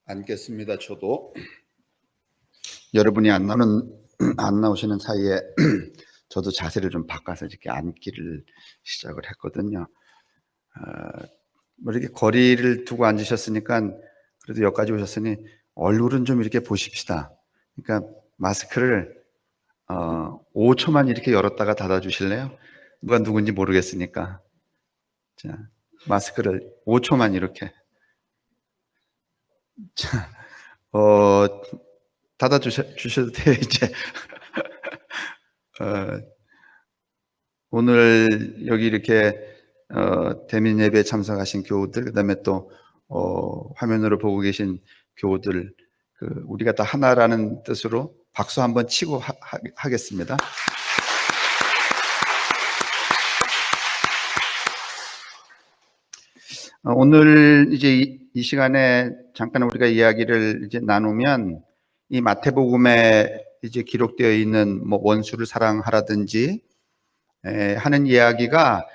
앉겠습니다. 저도 여러분이 안 나오시는 사이에 저도 자세를 좀 바꿔서 이렇게 앉기를 시작을 했거든요. 뭐 이렇게 거리를 두고 앉으셨으니까 그래도 여기까지 오셨으니 얼굴은 좀 이렇게 보십시다. 그러니까 마스크를 5초만 이렇게 열었다가 닫아 주실래요? 누가 누군지 모르겠으니까. 자, 마스크를 5초만 이렇게. 자, 닫아 주셔도 돼요, 이제. 오늘 여기 이렇게 대면 예배에 참석하신 교우들, 그다음에 또 화면으로 보고 계신 교우들, 우리가 다 하나라는 뜻으로 박수 한번 치고 하겠습니다. 오늘 이제 이 시간에 잠깐 우리가 이야기를 이제 나누면, 이 마태복음에 이제 기록되어 있는 뭐 원수를 사랑하라든지 하는 이야기가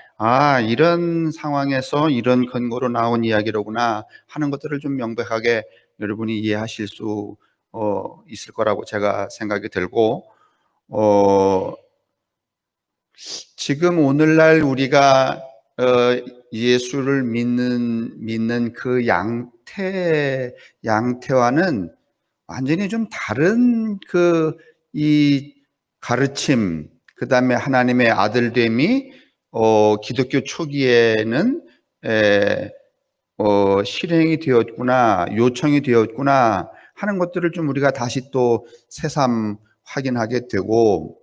이런 상황에서 이런 근거로 나온 이야기로구나 하는 것들을 좀 명백하게 여러분이 이해하실 수 있을 거라고 제가 생각이 들고, 지금 오늘날 우리가 예수를 믿는 그 양태와는 완전히 좀 다른 이 가르침, 그 다음에 하나님의 아들됨이 기독교 초기에는 실행이 되었구나, 요청이 되었구나 하는 것들을 좀 우리가 다시 또 새삼 확인하게 되고,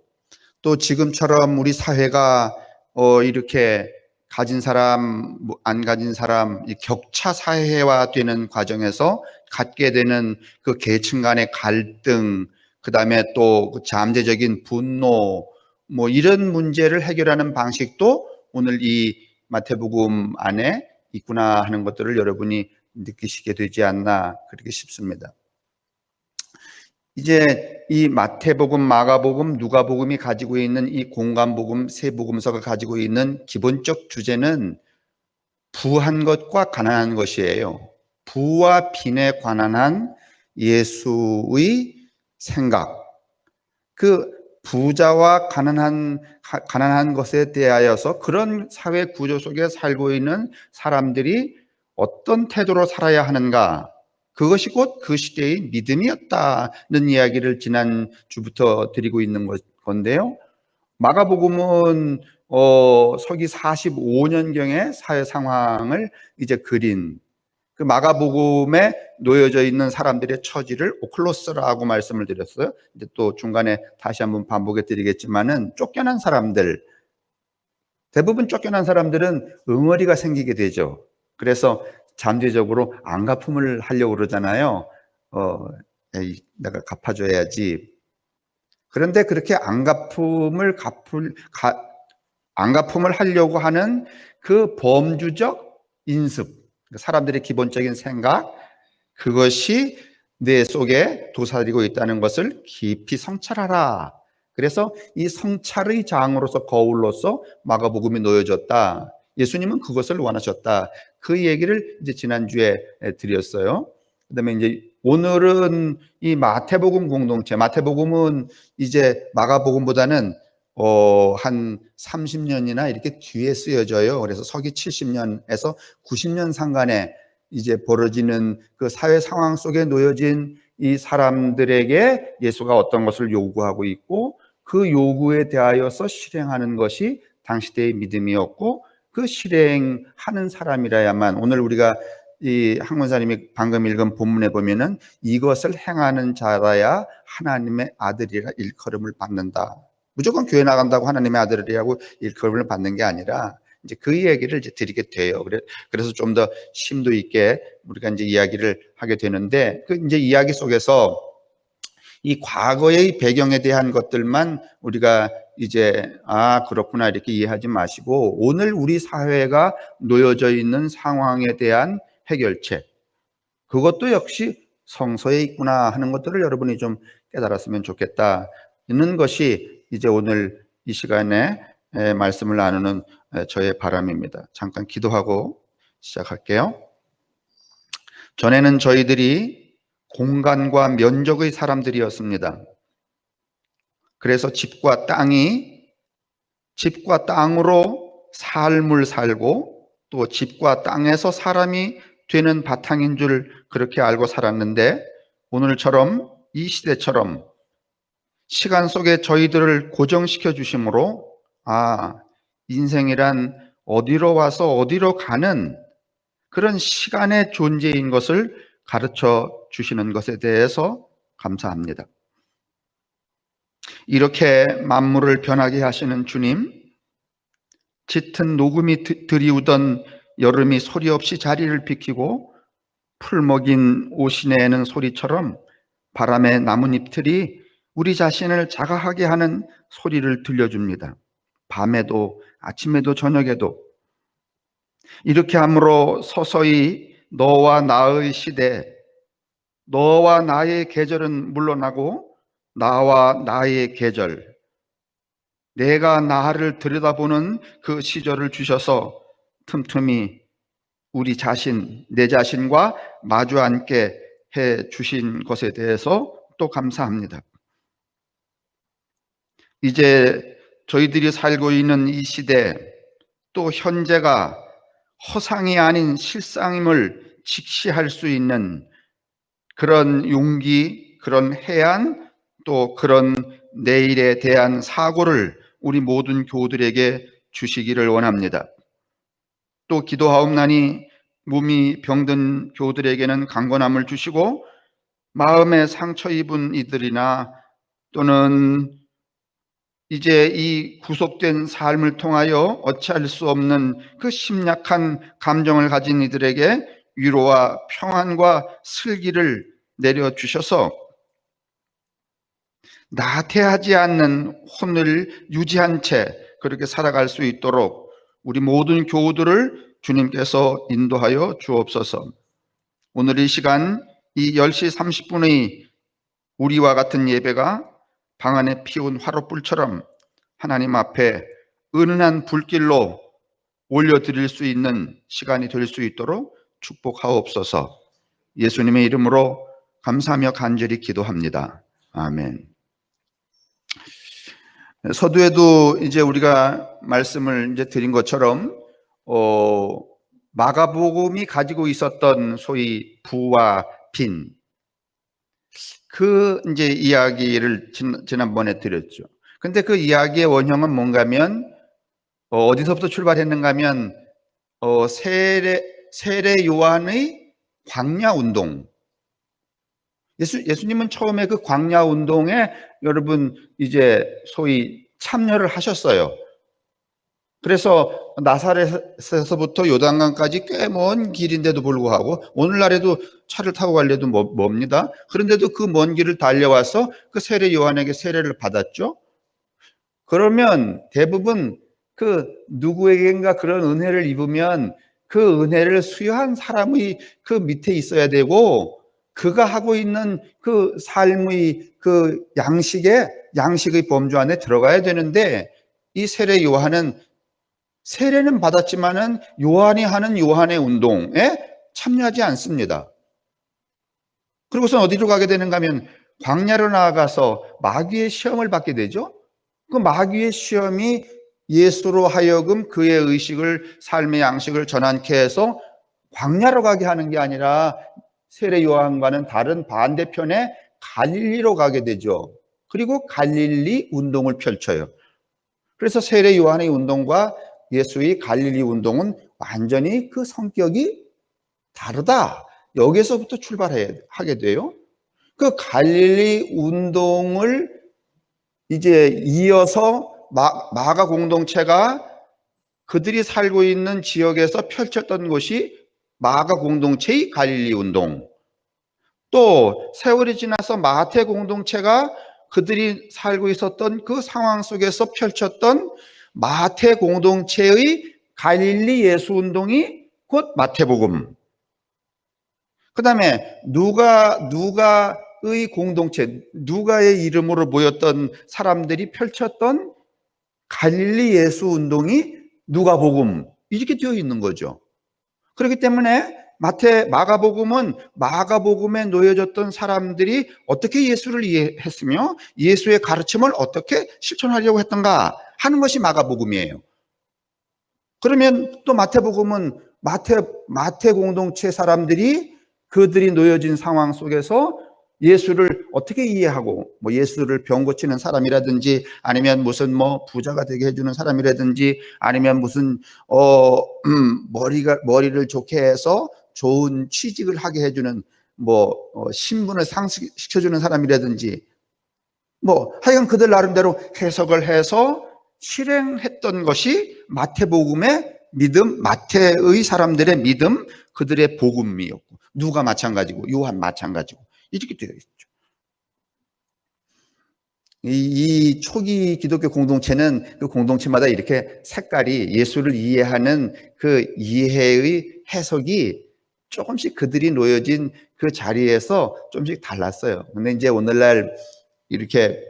또 지금처럼 우리 사회가 이렇게 가진 사람, 안 가진 사람, 이 격차 사회화되는 과정에서 갖게 되는 그 계층 간의 갈등, 그 다음에 또 그 잠재적인 분노, 뭐 이런 문제를 해결하는 방식도 오늘 이 마태복음 안에 있구나 하는 것들을 여러분이 느끼시게 되지 않나 그렇게 싶습니다. 이제 이 마태복음, 마가복음, 누가복음이 가지고 있는 이 공관복음 세 복음서가 가지고 있는 기본적 주제는 부한 것과 가난한 것이에요. 부와 빈에 관한 한 예수의 생각, 그 부자와 가난한 것에 대하여서 그런 사회 구조 속에 살고 있는 사람들이 어떤 태도로 살아야 하는가, 그것이 곧 그 시대의 믿음이었다는 이야기를 지난주부터 드리고 있는 건데요. 마가복음은 서기 45년경의 사회 상황을 이제 그린, 그 마가복음에 놓여져 있는 사람들의 처지를 오클로스라고 말씀을 드렸어요. 이제 또 중간에 다시 한번 반복해 드리겠지만은, 쫓겨난 사람들, 대부분 쫓겨난 사람들은 응어리가 생기게 되죠. 그래서 잠재적으로 안갚음을 하려고 그러잖아요. 에이, 내가 갚아줘야지. 그런데 그렇게 안갚음을 하려고 하는 그 범주적 인습, 사람들의 기본적인 생각, 그것이 내 속에 도사리고 있다는 것을 깊이 성찰하라. 그래서 이 성찰의 장으로서, 거울로서 마가복음이 놓여졌다. 예수님은 그것을 원하셨다. 그 얘기를 이제 지난주에 드렸어요. 그다음에 이제 오늘은 이 마태복음 공동체, 마태복음은 이제 마가복음보다는 한 30년이나 이렇게 뒤에 쓰여져요. 그래서 서기 70년에서 90년 상간에 이제 벌어지는 그 사회 상황 속에 놓여진 이 사람들에게 예수가 어떤 것을 요구하고 있고, 그 요구에 대하여서 실행하는 것이 당시 때의 믿음이었고, 그 실행하는 사람이라야만, 오늘 우리가 이 학문사님이 방금 읽은 본문에 보면은 이것을 행하는 자라야 하나님의 아들이라 일컬음을 받는다. 무조건 교회 나간다고 하나님의 아들이라고 일컬음을 받는 게 아니라 이제 그 얘기를 이제 드리게 돼요. 그래서 좀 더 심도 있게 우리가 이제 이야기를 하게 되는데, 그 이제 이야기 속에서 이 과거의 배경에 대한 것들만 우리가 이제 그렇구나 이렇게 이해하지 마시고, 오늘 우리 사회가 놓여져 있는 상황에 대한 해결책, 그것도 역시 성서에 있구나 하는 것들을 여러분이 좀 깨달았으면 좋겠다는 것이 이제 오늘 이 시간에 말씀을 나누는 저의 바람입니다. 잠깐 기도하고 시작할게요. 전에는 저희들이 공간과 면적의 사람들이었습니다. 그래서 집과 땅으로 삶을 살고 또 집과 땅에서 사람이 되는 바탕인 줄 그렇게 알고 살았는데, 오늘처럼 이 시대처럼 시간 속에 저희들을 고정시켜 주심으로 인생이란 어디로 와서 어디로 가는 그런 시간의 존재인 것을 가르쳐 주시는 것에 대해서 감사합니다. 이렇게 만물을 변하게 하시는 주님, 짙은 녹음이 드리우던 여름이 소리 없이 자리를 비키고 풀 먹인 옷이 내는 소리처럼 바람의 나뭇잎들이 우리 자신을 자각하게 하는 소리를 들려줍니다. 밤에도 아침에도 저녁에도. 이렇게 함으로 서서히 너와 나의 시대, 너와 나의 계절은 물러나고 나와 나의 계절, 내가 나를 들여다보는 그 시절을 주셔서 틈틈이 우리 자신, 내 자신과 마주 앉게 해 주신 것에 대해서 또 감사합니다. 이제 저희들이 살고 있는 이 시대, 또 현재가 허상이 아닌 실상임을 직시할 수 있는 그런 용기, 그런 해안, 또 그런 내일에 대한 사고를 우리 모든 교우들에게 주시기를 원합니다. 또 기도하옵나니 몸이 병든 교우들에게는 강건함을 주시고 마음에 상처 입은 이들이나 또는 이제 이 구속된 삶을 통하여 어찌할 수 없는 그 심약한 감정을 가진 이들에게 위로와 평안과 슬기를 내려주셔서 나태하지 않는 혼을 유지한 채 그렇게 살아갈 수 있도록 우리 모든 교우들을 주님께서 인도하여 주옵소서. 오늘 이 시간 이 10시 30분의 우리와 같은 예배가 방 안에 피운 화롯불처럼 하나님 앞에 은은한 불길로 올려드릴 수 있는 시간이 될 수 있도록 축복하옵소서. 예수님의 이름으로 감사하며 간절히 기도합니다. 아멘. 서두에도 이제 우리가 말씀을 이제 드린 것처럼 마가복음이 가지고 있었던 소위 부와 빈, 그 이제 이야기를 지난번에 드렸죠. 근데 그 이야기의 원형은 뭔가면 어디서부터 출발했는가 하면 세례 요한의 광야 운동. 예수님은 처음에 그 광야 운동에 여러분 이제 소위 참여를 하셨어요. 그래서 나사렛에서부터 요단강까지 꽤 먼 길인데도 불구하고 오늘날에도 차를 타고 갈래도 멉니다. 그런데도 그 먼 길을 달려와서 그 세례 요한에게 세례를 받았죠. 그러면 대부분 그 누구에겐가 그런 은혜를 입으면 그 은혜를 수여한 사람의 그 밑에 있어야 되고, 그가 하고 있는 그 삶의 그 양식의 범주 안에 들어가야 되는데, 이 세례 요한은 세례는 받았지만은 요한이 하는 요한의 운동에 참여하지 않습니다. 그리고선 어디로 가게 되는가 하면 광야로 나아가서 마귀의 시험을 받게 되죠. 그 마귀의 시험이 예수로 하여금 그의 의식을, 삶의 양식을 전환케 해서 광야로 가게 하는 게 아니라 세례 요한과는 다른 반대편에 갈릴리로 가게 되죠. 그리고 갈릴리 운동을 펼쳐요. 그래서 세례 요한의 운동과 예수의 갈릴리 운동은 완전히 그 성격이 다르다. 여기서부터 출발하게 돼요. 그 갈릴리 운동을 이제 이어서 마가 공동체가 그들이 살고 있는 지역에서 펼쳤던 것이 마가 공동체의 갈릴리 운동, 또 세월이 지나서 마태 공동체가 그들이 살고 있었던 그 상황 속에서 펼쳤던 마태 공동체의 갈릴리 예수 운동이 곧 마태복음. 그 다음에 누가의 공동체, 누가의 이름으로 모였던 사람들이 펼쳤던 갈릴리 예수 운동이 누가복음, 이렇게 되어 있는 거죠. 그렇기 때문에 마가복음은 마가복음에 놓여졌던 사람들이 어떻게 예수를 이해했으며 예수의 가르침을 어떻게 실천하려고 했던가 하는 것이 마가복음이에요. 그러면 또 마태복음은 마태 공동체 사람들이 그들이 놓여진 상황 속에서 예수를 어떻게 이해하고, 뭐 예수를 병 고치는 사람이라든지 아니면 무슨 뭐 부자가 되게 해주는 사람이라든지 아니면 무슨 머리를 좋게 해서 좋은 취직을 하게 해주는 신분을 상승시켜주는 사람이라든지 뭐 하여간 그들 나름대로 해석을 해서 실행했던 것이 마태복음의 믿음, 마태의 사람들의 믿음, 그들의 복음이었고, 누가 마찬가지고 요한 마찬가지고 이렇게 되어 있죠. 이 초기 기독교 공동체는 그 공동체마다 이렇게 색깔이 예수를 이해하는 그 이해의 해석이 조금씩 그들이 놓여진 그 자리에서 조금씩 달랐어요. 근데 이제 오늘날 이렇게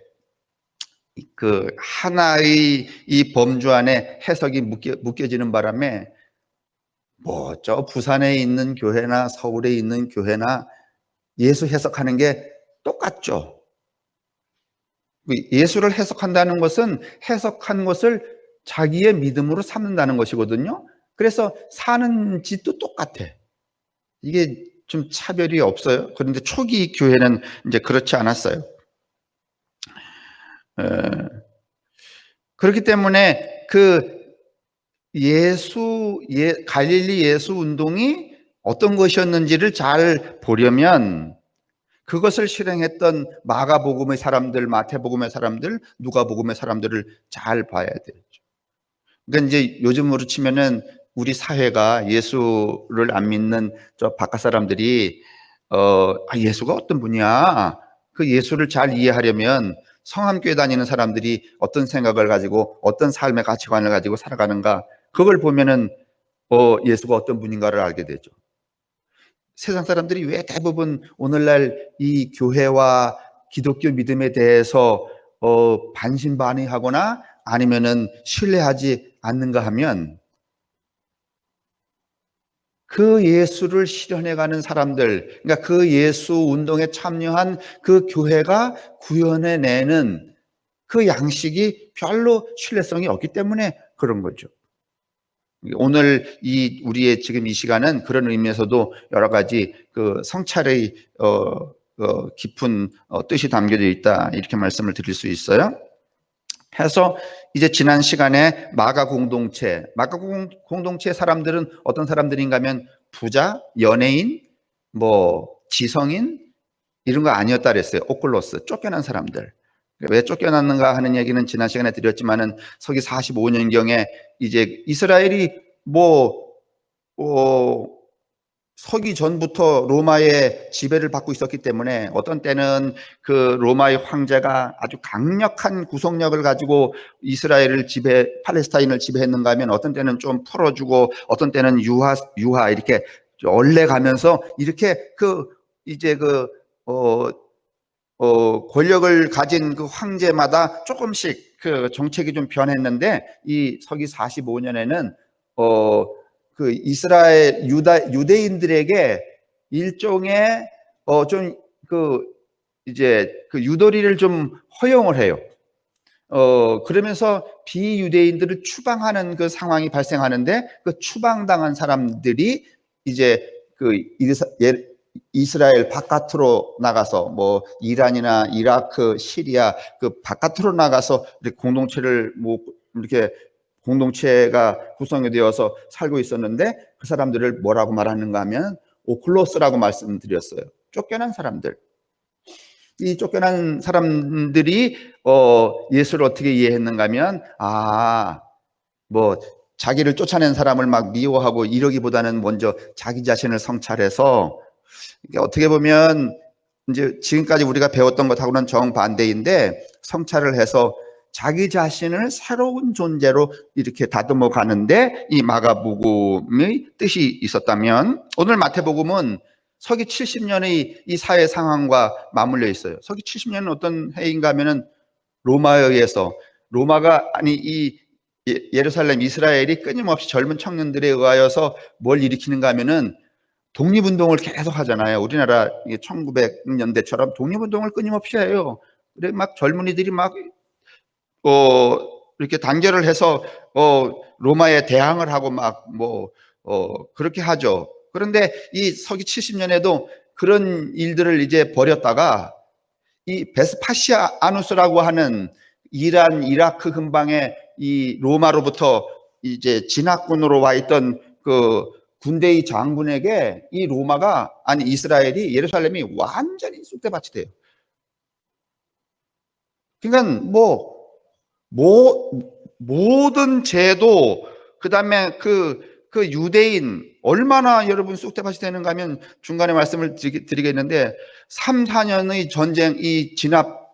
그 하나의 이 범주 안에 해석이 묶여지는 바람에 저 부산에 있는 교회나 서울에 있는 교회나 예수 해석하는 게 똑같죠. 예수를 해석한다는 것은 해석한 것을 자기의 믿음으로 삼는다는 것이거든요. 그래서 사는 짓도 똑같아. 이게 좀 차별이 없어요. 그런데 초기 교회는 이제 그렇지 않았어요. 그렇기 때문에 갈릴리 예수 운동이 어떤 것이었는지를 잘 보려면 그것을 실행했던 마가복음의 사람들, 마태복음의 사람들, 누가복음의 사람들을 잘 봐야 되죠. 그러니까 이제 요즘으로 치면은 우리 사회가 예수를 안 믿는 저 바깥 사람들이 예수가 어떤 분이야? 그 예수를 잘 이해하려면 성함교회 다니는 사람들이 어떤 생각을 가지고 어떤 삶의 가치관을 가지고 살아가는가, 그걸 보면은 예수가 어떤 분인가를 알게 되죠. 세상 사람들이 왜 대부분 오늘날 이 교회와 기독교 믿음에 대해서 반신반의하거나 아니면은 신뢰하지 않는가 하면 그 예수를 실현해가는 사람들, 그러니까 그 예수 운동에 참여한 그 교회가 구현해내는 그 양식이 별로 신뢰성이 없기 때문에 그런 거죠. 오늘 우리의 지금 이 시간은 그런 의미에서도 여러 가지 그 성찰의 깊은 뜻이 담겨져 있다, 이렇게 말씀을 드릴 수 있어요. 해서 이제 지난 시간에 마가 공동체 사람들은 어떤 사람들인가 하면 부자, 연예인, 지성인 이런 거 아니었다 그랬어요. 오클로스, 쫓겨난 사람들. 왜 쫓겨났는가 하는 얘기는 지난 시간에 드렸지만은 서기 45년경에 이제 이스라엘이 서기 전부터 로마의 지배를 받고 있었기 때문에 어떤 때는 그 로마의 황제가 아주 강력한 구속력을 가지고 이스라엘을 팔레스타인을 지배했는가 하면 어떤 때는 좀 풀어주고 어떤 때는 유하 이렇게 얼레 가면서 이렇게 권력을 가진 그 황제마다 조금씩 그 정책이 좀 변했는데 이 서기 45년에는 그 이스라엘 유대인들에게 일종의 유도리를 좀 허용을 해요. 그러면서 비유대인들을 추방하는 그 상황이 발생하는데 그 추방당한 사람들이 이제 이스라엘 바깥으로 나가서 이란이나 이라크, 시리아 그 바깥으로 나가서 공동체가 구성이 되어서 살고 있었는데 그 사람들을 뭐라고 말하는가 하면 오클로스라고 말씀드렸어요. 쫓겨난 사람들. 이 쫓겨난 사람들이 예수를 어떻게 이해했는가 하면 자기를 쫓아낸 사람을 막 미워하고 이러기보다는 먼저 자기 자신을 성찰해서, 어떻게 보면 이제 지금까지 우리가 배웠던 것하고는 정반대인데 성찰을 해서 자기 자신을 새로운 존재로 이렇게 다듬어 가는데 이 마가복음의 뜻이 있었다면, 오늘 마태복음은 서기 70년의 이 사회 상황과 맞물려 있어요. 서기 70년은 어떤 해인가 하면은 예루살렘 이스라엘이 끊임없이 젊은 청년들에 의하여서 뭘 일으키는가 하면은 독립운동을 계속 하잖아요. 우리나라 1900년대처럼 독립운동을 끊임없이 해요. 그래 막 젊은이들이 막 이렇게 단결을 해서 로마에 대항을 하고 막 그렇게 하죠. 그런데 이 서기 70년에도 그런 일들을 이제 벌였다가 이 베스파시아누스라고 하는 이란, 이라크 근방에 이 로마로부터 이제 진압군으로 와 있던 그 군대의 장군에게 이 로마가, 아니 이스라엘이, 예루살렘이 완전히 쑥대밭이 돼요. 그러니까 모든 제도, 그다음에 그 유대인 얼마나 여러분 쑥대밭이 되는가 하면 중간에 말씀을 드리겠는데 3, 4년의 전쟁, 이 진압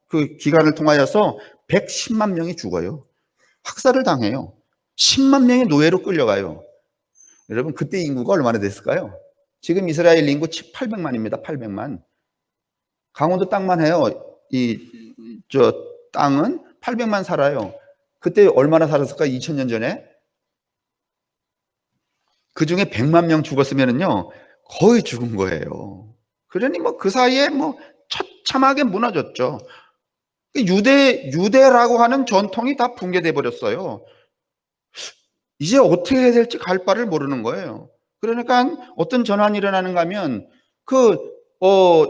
그 기간을 통하여서 110만 명이 죽어요. 학살을 당해요. 10만 명이 노예로 끌려가요. 여러분 그때 인구가 얼마나 됐을까요? 지금 이스라엘 인구 800만입니다. 800만. 강원도 땅만 해요. 저 땅은 800만 살아요. 그때 얼마나 살았을까? 2000년 전에. 그 중에 100만 명 죽었으면은요, 거의 죽은 거예요. 그러니 그 사이에 처참하게 무너졌죠. 유대라고 하는 전통이 다 붕괴돼 버렸어요. 이제 어떻게 해야 될지 갈 바를 모르는 거예요. 그러니까 어떤 전환이 일어나는가 하면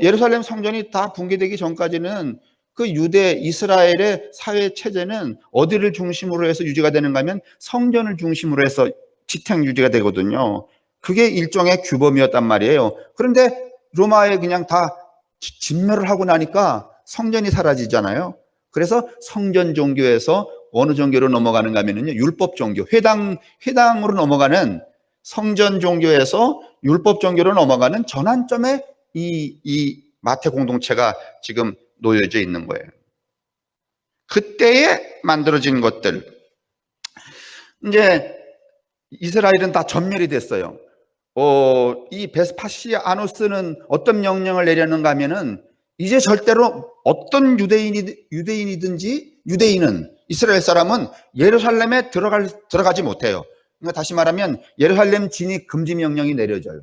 예루살렘 성전이 다 붕괴되기 전까지는 그 이스라엘의 사회 체제는 어디를 중심으로 해서 유지가 되는가 하면 성전을 중심으로 해서 지탱 유지가 되거든요. 그게 일종의 규범이었단 말이에요. 그런데 로마에 그냥 다 진멸을 하고 나니까 성전이 사라지잖아요. 그래서 성전 종교에서 어느 종교로 넘어가는가 하면요, 율법 종교, 회당으로 넘어가는, 성전 종교에서 율법 종교로 넘어가는 전환점에 이 마태 공동체가 지금 놓여져 있는 거예요. 그때에 만들어진 것들, 이제 이스라엘은 다 전멸이 됐어요. 이 베스파시아누스는 어떤 명령을 내렸는가 하면은 이제 절대로 어떤 유대인은 이스라엘 사람은 예루살렘에 들어가지 못해요. 그러니까 다시 말하면 예루살렘 진입 금지 명령이 내려져요.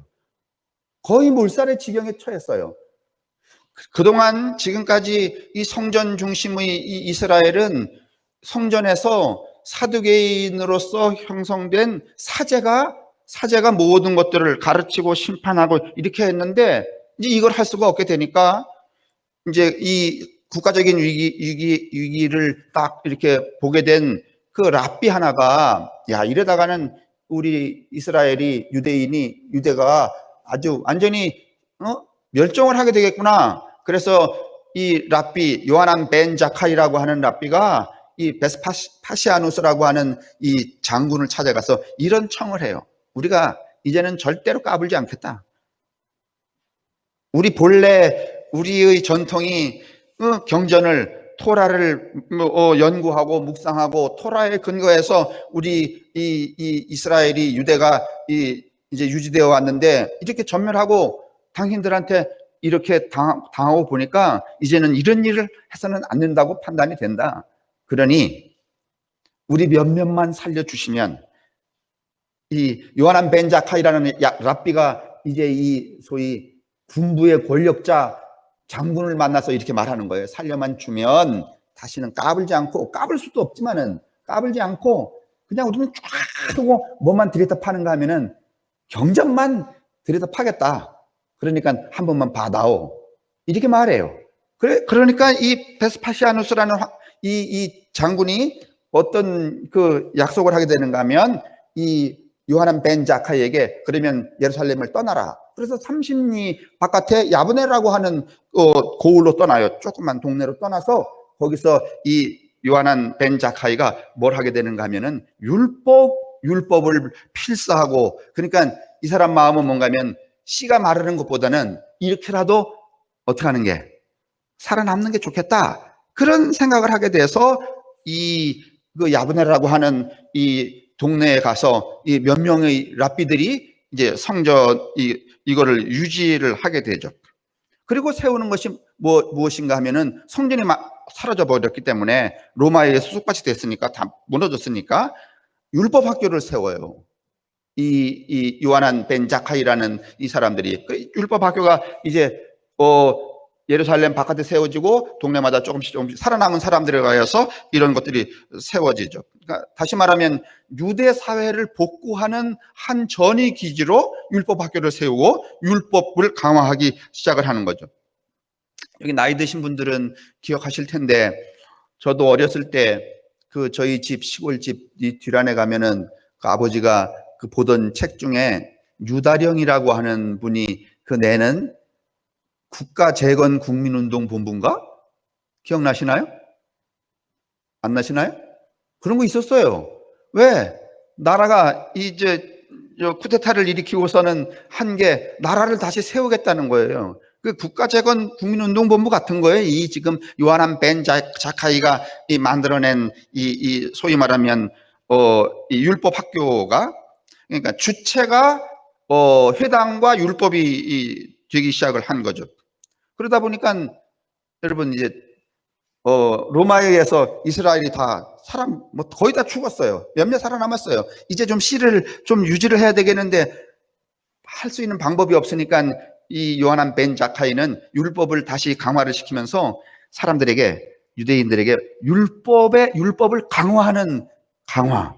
거의 몰살의 지경에 처했어요. 그동안 지금까지 이 성전 중심의 이 이스라엘은 성전에서 사두개인으로서 형성된 사제가 모든 것들을 가르치고 심판하고 이렇게 했는데, 이제 이걸 할 수가 없게 되니까 이제 이 국가적인 위기를 딱 이렇게 보게 된 그 랍비 하나가, 야, 이러다가는 우리 이스라엘이, 유대가 아주 완전히 멸종을 하게 되겠구나. 그래서 이 랍비 요하난 벤 자카이라고 하는 랍비가 이 베스파시아누스라고 하는 이 장군을 찾아가서 이런 청을 해요. 우리가 이제는 절대로 까불지 않겠다. 우리의 전통이 경전을, 토라를 연구하고 묵상하고 토라에 근거해서 우리 이 이스라엘이, 유대가 이제 유지되어 왔는데, 이렇게 전멸하고 당신들한테 이렇게 당하고 보니까 이제는 이런 일을 해서는 안 된다고 판단이 된다. 그러니 우리 몇몇만 살려주시면, 이 요하난 벤 자카이라는 랍비가 이제 이 소위 군부의 권력자 장군을 만나서 이렇게 말하는 거예요. 살려만 주면 다시는 까불지 않고, 까불 수도 없지만은 까불지 않고 그냥 우리는 쫙 하고 뭐만 들여다 파는가 하면은 경전만 들여다 파겠다. 그러니까 한 번만 봐다오. 이렇게 말해요. 그러니까 이 베스파시아누스라는 이 장군이 어떤 그 약속을 하게 되는가 하면 이 요하난 벤 자카이에게, 그러면 예루살렘을 떠나라. 그래서 30리 바깥에 야브네라고 하는 고을로 떠나요. 조그만 동네로 떠나서 거기서 이 요하난 벤 자카이가 뭘 하게 되는가 하면은 율법을 필사하고, 그러니까 이 사람 마음은 뭔가 하면 씨가 마르는 것보다는 이렇게라도 어떻게 하는 게, 살아남는 게 좋겠다. 그런 생각을 하게 돼서 그 야브네라고 하는 이 동네에 가서 이 몇 명의 랍비들이 이제 성전 이거를 유지를 하게 되죠. 그리고 세우는 것이 무엇인가 하면은 성전이 사라져 버렸기 때문에, 로마에 수속밭이 됐으니까 다 무너졌으니까 율법 학교를 세워요. 이 요하난 벤 자카이라는 이 사람들이, 그 율법 학교가 이제 예루살렘 바깥에 세워지고 동네마다 조금씩 조금씩 살아남은 사람들에 의해서 이런 것들이 세워지죠. 그러니까 다시 말하면 유대 사회를 복구하는 한 전이 기지로 율법 학교를 세우고 율법을 강화하기 시작을 하는 거죠. 여기 나이 드신 분들은 기억하실 텐데, 저도 어렸을 때 그 저희 집 시골집 이 뒷안에 가면은 그 아버지가 그 보던 책 중에 유다령이라고 하는 분이 그 내는 국가재건국민운동본부인가? 기억나시나요? 안 나시나요? 그런 거 있었어요. 왜? 나라가 이제 쿠데타를 일으키고서는 한 게 나라를 다시 세우겠다는 거예요. 그 국가재건국민운동본부 같은 거예요. 이 지금 요하난 벤 자카이가 만들어낸 이 소위 말하면 이 율법 학교가, 그러니까 주체가 회당과 율법이 되기 시작을 한 거죠. 그러다 보니까 여러분 이제 로마에 의해서 이스라엘이 다 사람 뭐 거의 다 죽었어요. 몇몇 살아남았어요. 이제 좀 씨를 좀 유지를 해야 되겠는데 할 수 있는 방법이 없으니까 이 요하난 벤 자카이는 율법을 다시 강화를 시키면서 사람들에게, 유대인들에게 율법을 강화하는 강화.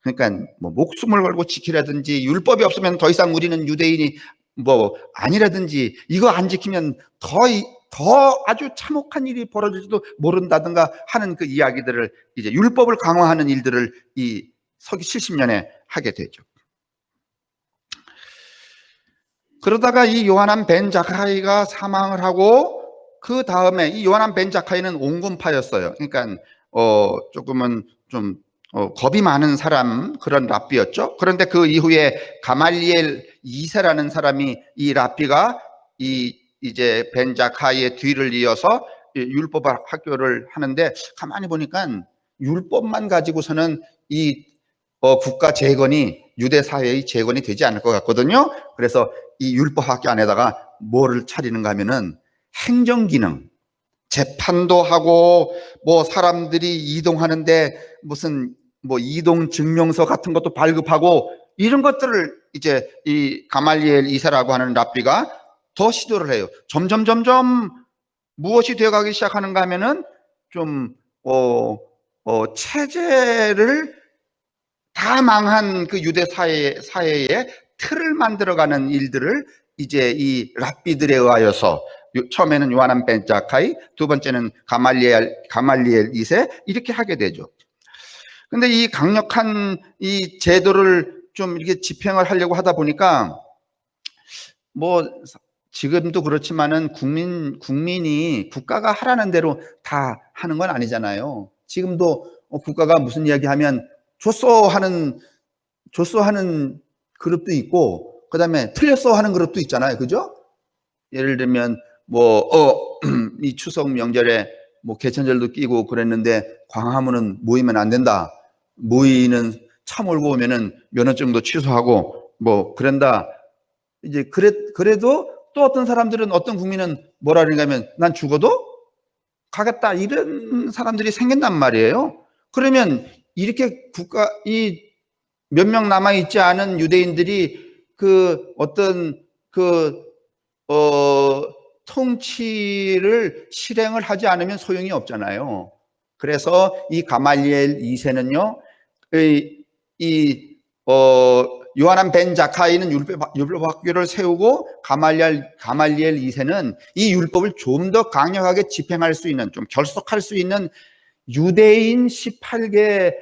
그러니까 뭐 목숨을 걸고 지키라든지, 율법이 없으면 더 이상 우리는 유대인이 뭐 아니라든지, 이거 안 지키면 더 아주 참혹한 일이 벌어질지도 모른다든가 하는 그 이야기들을, 이제 율법을 강화하는 일들을 이 서기 70년에 하게 되죠. 그러다가 이 요하난 벤 자카이가 사망을 하고, 그 다음에 이 요하난 벤 자카이는 온건파였어요. 그러니까 조금은 좀 겁이 많은 사람, 그런 랍비였죠. 그런데 그 이후에 가말리엘 2세라는 사람이, 이 랍비가 이제 벤 자카이의 뒤를 이어서 율법 학교를 하는데, 가만히 보니까 율법만 가지고서는 이 국가 재건이, 유대 사회의 재건이 되지 않을 것 같거든요. 그래서 이 율법 학교 안에다가 뭐를 차리는가 하면은 행정기능, 재판도 하고, 뭐 사람들이 이동하는데 무슨 뭐 이동 증명서 같은 것도 발급하고, 이런 것들을 이제 이 가말리엘 2세라고 하는 랍비가 더 시도를 해요. 점점 무엇이 되어가기 시작하는가 하면은 좀 체제를 다 망한 그 유대 사회의 틀을 만들어가는 일들을 이제 이 랍비들에 의하여서, 처음에는 요하난 벤 자카이, 두 번째는 가말리엘 2세, 이렇게 하게 되죠. 근데 이 강력한 이 제도를 좀 이렇게 집행을 하려고 하다 보니까, 뭐 지금도 그렇지만은 국민이 국가가 하라는 대로 다 하는 건 아니잖아요. 지금도 국가가 무슨 이야기하면 줬어 하는 그룹도 있고, 그 다음에 틀렸어 하는 그룹도 있잖아요. 그죠? 예를 들면 이 추석 명절에 뭐 개천절도 끼고 그랬는데, 광화문은 모이면 안 된다, 모이는 차 몰고 오면은 면허증도 취소하고 뭐 그런다. 이제 그래도 또 어떤 사람들은, 어떤 국민은 뭐라 그러는가 하면, 난 죽어도 가겠다, 이런 사람들이 생긴단 말이에요. 그러면 이렇게 이 몇 명 남아있지 않은 유대인들이 그 어떤 통치를 실행을 하지 않으면 소용이 없잖아요. 그래서 이 가말리엘 2세는요, 요하난 벤 자카이는 율법 학교를 세우고, 가말리엘 2세는 이 율법을 좀 더 강력하게 집행할 수 있는, 좀 결속할 수 있는 유대인 18개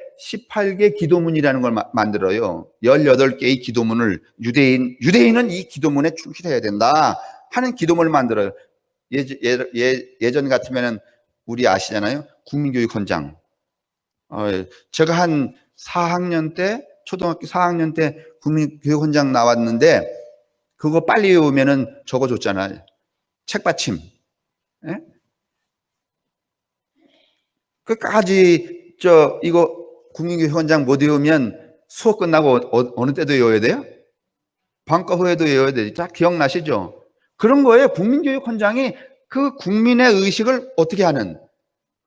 기도문이라는 걸 만들어요. 18개의 기도문을, 유대인은 이 기도문에 충실해야 된다 하는 기도문을 만들어요. 예전 같으면은 우리 아시잖아요. 국민교육헌장. 제가 한 4학년 때, 초등학교 4학년 때 국민교육헌장 나왔는데, 그거 빨리 외우면은 적어줬잖아요. 책받침. 예? 끝까지 이거 국민교육헌장 못 외우면 수업 끝나고 어느 때도 외워야 돼요? 방과 후에도 외워야 되지. 자, 기억나시죠? 그런 거예요. 국민교육헌장이 그 국민의 의식을 어떻게 하는,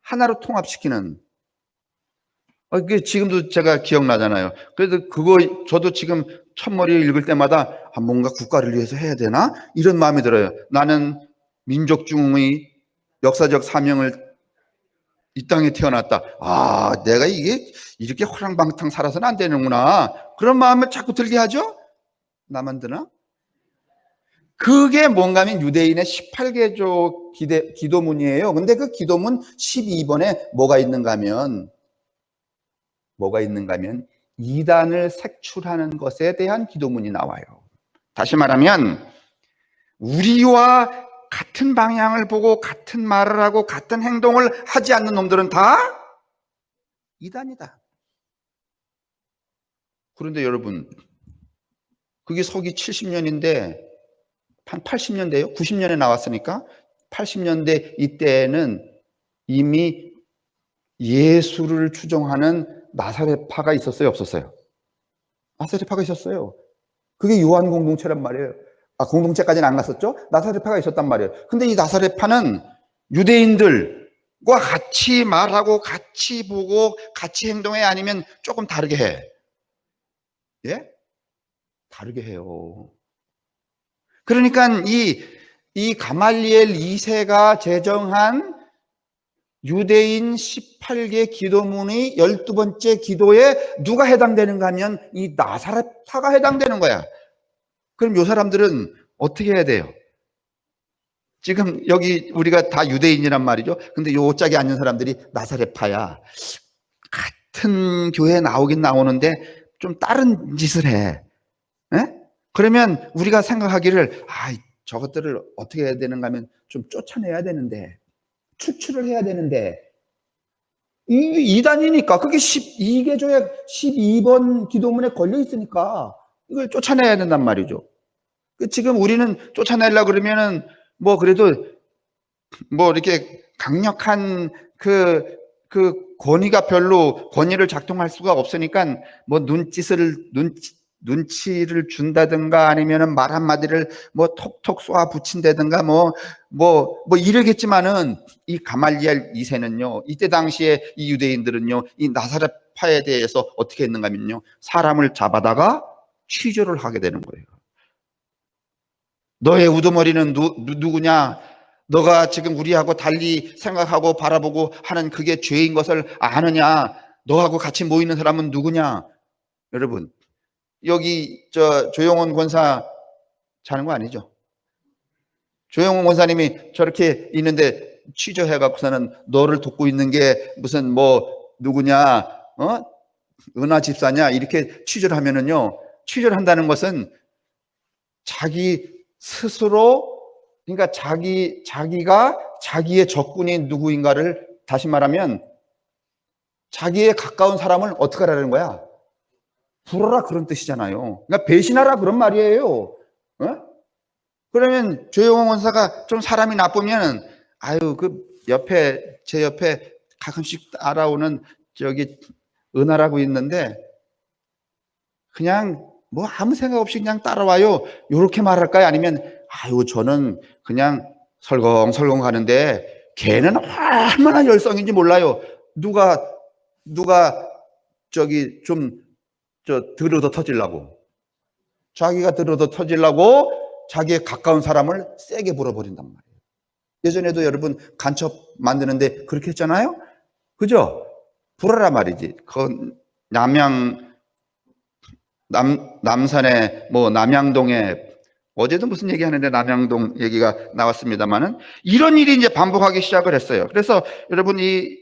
하나로 통합시키는. 지금도 제가 기억나잖아요. 그래도 저도 지금 첫머리 읽을 때마다 뭔가 국가를 위해서 해야 되나? 이런 마음이 들어요. 나는 민족 중의 역사적 사명을 이 땅에 태어났다. 내가 이게 이렇게 호랑방탕 살아서는 안 되는구나. 그런 마음을 자꾸 들게 하죠? 나만 드나? 그게 뭔가 하면 유대인의 18개조 기도문이에요. 근데 그 기도문 12번에 뭐가 있는가 하면 이단을 색출하는 것에 대한 기도문이 나와요. 다시 말하면 우리와 같은 방향을 보고 같은 말을 하고 같은 행동을 하지 않는 놈들은 다 이단이다. 그런데 여러분, 그게 서기 70년인데 한 80년대요? 90년에 나왔으니까 80년대 이때에는 이미 예수를 추종하는 나사렛파가 있었어요, 없었어요? 나사렛파가 있었어요. 그게 요한 공동체란 말이에요. 공동체까지는 안 갔었죠? 나사렛파가 있었단 말이에요. 근데 이 나사렛파는 유대인들과 같이 말하고 같이 보고 같이 행동해, 아니면 조금 다르게 해? 예? 다르게 해요. 그러니까 이 가말리엘 2세가 제정한 유대인 18개 기도문의 12번째 기도에 누가 해당되는가 하면 이 나사렛파가 해당되는 거야. 그럼 이 사람들은 어떻게 해야 돼요? 지금 여기 우리가 다 유대인이란 말이죠. 근데 요 짝에 앉는 사람들이 나사렛파야. 같은 교회에 나오긴 나오는데 좀 다른 짓을 해. 에? 그러면 우리가 생각하기를 저것들을 어떻게 해야 되는가 하면 좀 쫓아내야 되는데, 추출을 해야 되는데, 이단이니까 그게 12개조의 12번 기도문에 걸려 있으니까 이걸 쫓아내야 된단 말이죠. 지금 우리는 쫓아내려고 그러면은 그래도 이렇게 강력한 그 권위가 별로 권위를 작동할 수가 없으니까 눈치를 준다든가 아니면은 말 한마디를 톡톡 쏘아 붙인다든가 이러겠지만은 이 가말리엘 2세는요, 이때 당시에 이 유대인들은요, 이 나사렛파에 대해서 어떻게 했는가 하면요, 사람을 잡아다가 취조를 하게 되는 거예요. 너의 우두머리는 누구냐? 너가 지금 우리하고 달리 생각하고 바라보고 하는 그게 죄인 것을 아느냐? 너하고 같이 모이는 사람은 누구냐? 여러분, 여기 조용원 권사 자는 거 아니죠? 조용원 권사님이 저렇게 있는데 취조해갖고서는 너를 돕고 있는 게 무슨 누구냐? 은하 집사냐? 이렇게 취조를 하면은요, 취조를 한다는 것은 자기 스스로, 그러니까 자기가 자기의 적군이 누구인가를, 다시 말하면 자기의 가까운 사람을 어떻게 하라는 거야? 불어라, 그런 뜻이잖아요. 그러니까 배신하라, 그런 말이에요. 그러면 조용원 원사가 좀 사람이 나쁘면 제 옆에 가끔씩 알아오는 은하라고 있는데 그냥 아무 생각 없이 그냥 따라와요, 요렇게 말할까요? 아니면 저는 그냥 설렁설렁 가는데 걔는 얼마나 열성인지 몰라요. 누가 좀 들어도 터지려고, 자기가 들어도 터지려고 자기의 가까운 사람을 세게 불어버린단 말이에요. 예전에도 여러분 간첩 만드는데 그렇게 했잖아요. 그죠? 불어라 말이지. 남산에 남양동에 어제도 무슨 얘기하는데 남양동 얘기가 나왔습니다만은 이런 일이 이제 반복하기 시작을 했어요. 그래서 여러분 이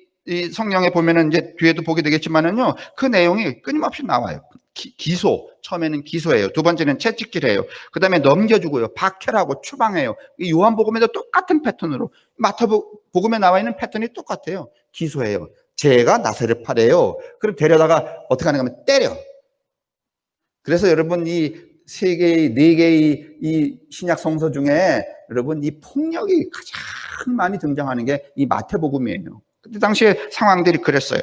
성경에 보면은 이제 뒤에도 보게 되겠지만은요, 그 내용이 끊임없이 나와요. 기소, 처음에는 기소해요. 두 번째는 채찍질해요. 그 다음에 넘겨주고요, 박해라고 추방해요. 이 요한복음에도 똑같은 패턴으로, 마태복음에 나와 있는 패턴이 똑같아요. 기소해요. 쟤가 나사렛파래요. 그럼 데려다가 어떻게 하는가 하면 때려. 그래서 여러분 이 네 개의 이 신약 성서 중에 여러분 이 폭력이 가장 많이 등장하는 게 이 마태복음이에요. 그때 당시에 상황들이 그랬어요.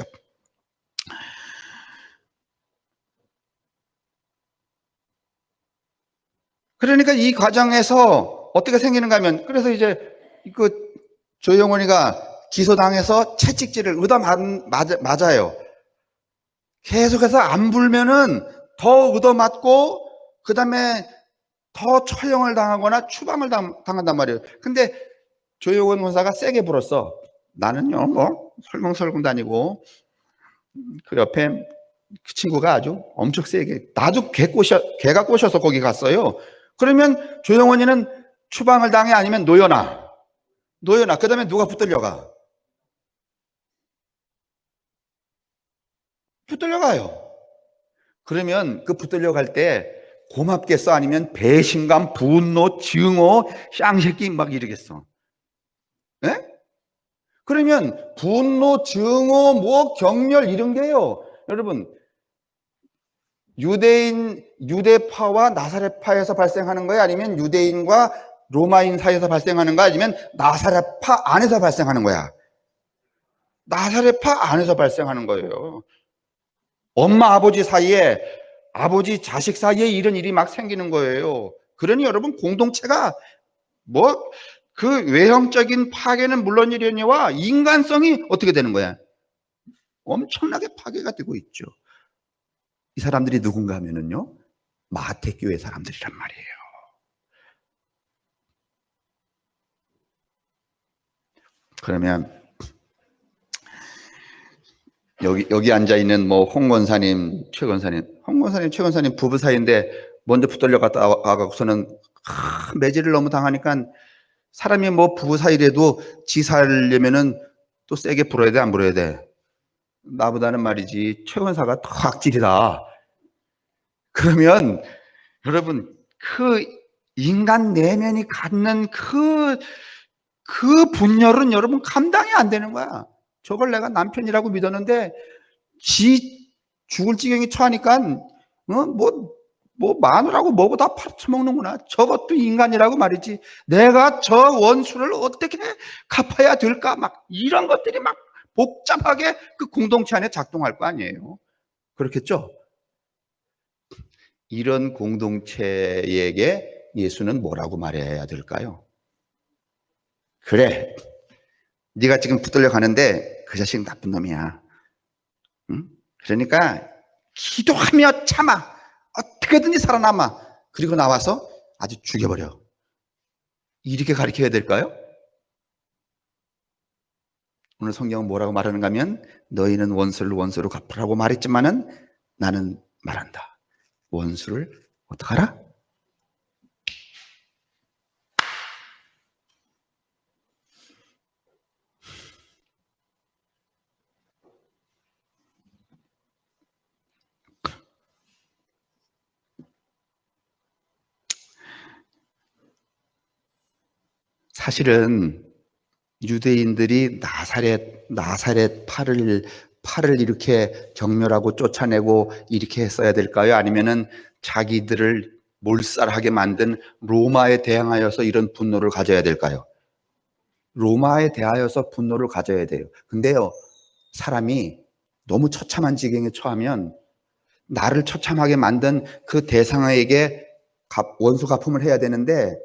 그러니까 이 과정에서 어떻게 생기는가 하면, 그래서 이제 조영원이가 기소당해서 채찍질을 맞아요. 계속해서 안 불면은 더 얻어맞고 그 다음에 더 처형을 당하거나 추방을 당한단 말이에요. 근데 조용원 권사가 세게 불었어. 나는요, 뭐 설렁설렁 다니고 그 옆에 그 친구가 아주 엄청 세게, 나도 개가 꼬셔서 거기 갔어요. 그러면 조용원이는 추방을 당해, 아니면 노여나. 그 다음에 누가 붙들려가? 붙들려가요. 그러면 그 붙들려갈 때 고맙겠어, 아니면 배신감, 분노, 증오, 쌍새끼 막 이러겠어? 예? 그러면 분노, 증오, 뭐 경멸 이런 게요, 여러분, 유대파와 나사렛파에서 발생하는 거예요? 아니면 유대인과 로마인 사이에서 발생하는 거야? 아니면 나사렛파 안에서 발생하는 거야? 나사렛파 안에서 발생하는 거예요. 엄마 아버지 사이에, 아버지 자식 사이에 이런 일이 막 생기는 거예요. 그러니 여러분, 공동체가 뭐 그 외형적인 파괴는 물론이려니와 인간성이 어떻게 되는 거야? 엄청나게 파괴가 되고 있죠. 이 사람들이 누군가 하면은요, 마태교회 사람들이란 말이에요. 그러면 여기 앉아 있는 뭐 홍 권사님, 최 권사님 부부 사이인데 먼저 붙들려 갔다 와가고서는 매질을 너무 당하니까, 사람이 뭐 부부 사이래도 지 살려면은 또 세게 불어야 돼, 안 불어야 돼? 나보다는 말이지 최 권사가 더 악질이다. 그러면 여러분, 그 인간 내면이 갖는 그 분열은 여러분 감당이 안 되는 거야. 저걸 내가 남편이라고 믿었는데 지 죽을 지경에 처하니까 뭐 마누라고 뭐고 다 팔아쳐먹는구나. 저것도 인간이라고 말이지. 내가 저 원수를 어떻게 갚아야 될까? 막 이런 것들이 막 복잡하게 그 공동체 안에 작동할 거 아니에요. 그렇겠죠? 이런 공동체에게 예수는 뭐라고 말해야 될까요? 그래, 네가 지금 붙들려 가는데 그 자식 나쁜 놈이야. 응? 그러니까 기도하며 참아. 어떻게든지 살아남아. 그리고 나와서 아주 죽여버려. 이렇게 가르쳐야 될까요? 오늘 성경은 뭐라고 말하는가 하면, 너희는 원수를 원수로 갚으라고 말했지만은 나는 말한다. 원수를 어떡하라? 사실은 유대인들이 나사렛 팔을 이렇게 경멸하고 쫓아내고 이렇게 했어야 될까요? 아니면은 자기들을 몰살하게 만든 로마에 대항하여서 이런 분노를 가져야 될까요? 로마에 대하여서 분노를 가져야 돼요. 근데요, 사람이 너무 처참한 지경에 처하면 나를 처참하게 만든 그 대상에게 원수 갚음을 해야 되는데,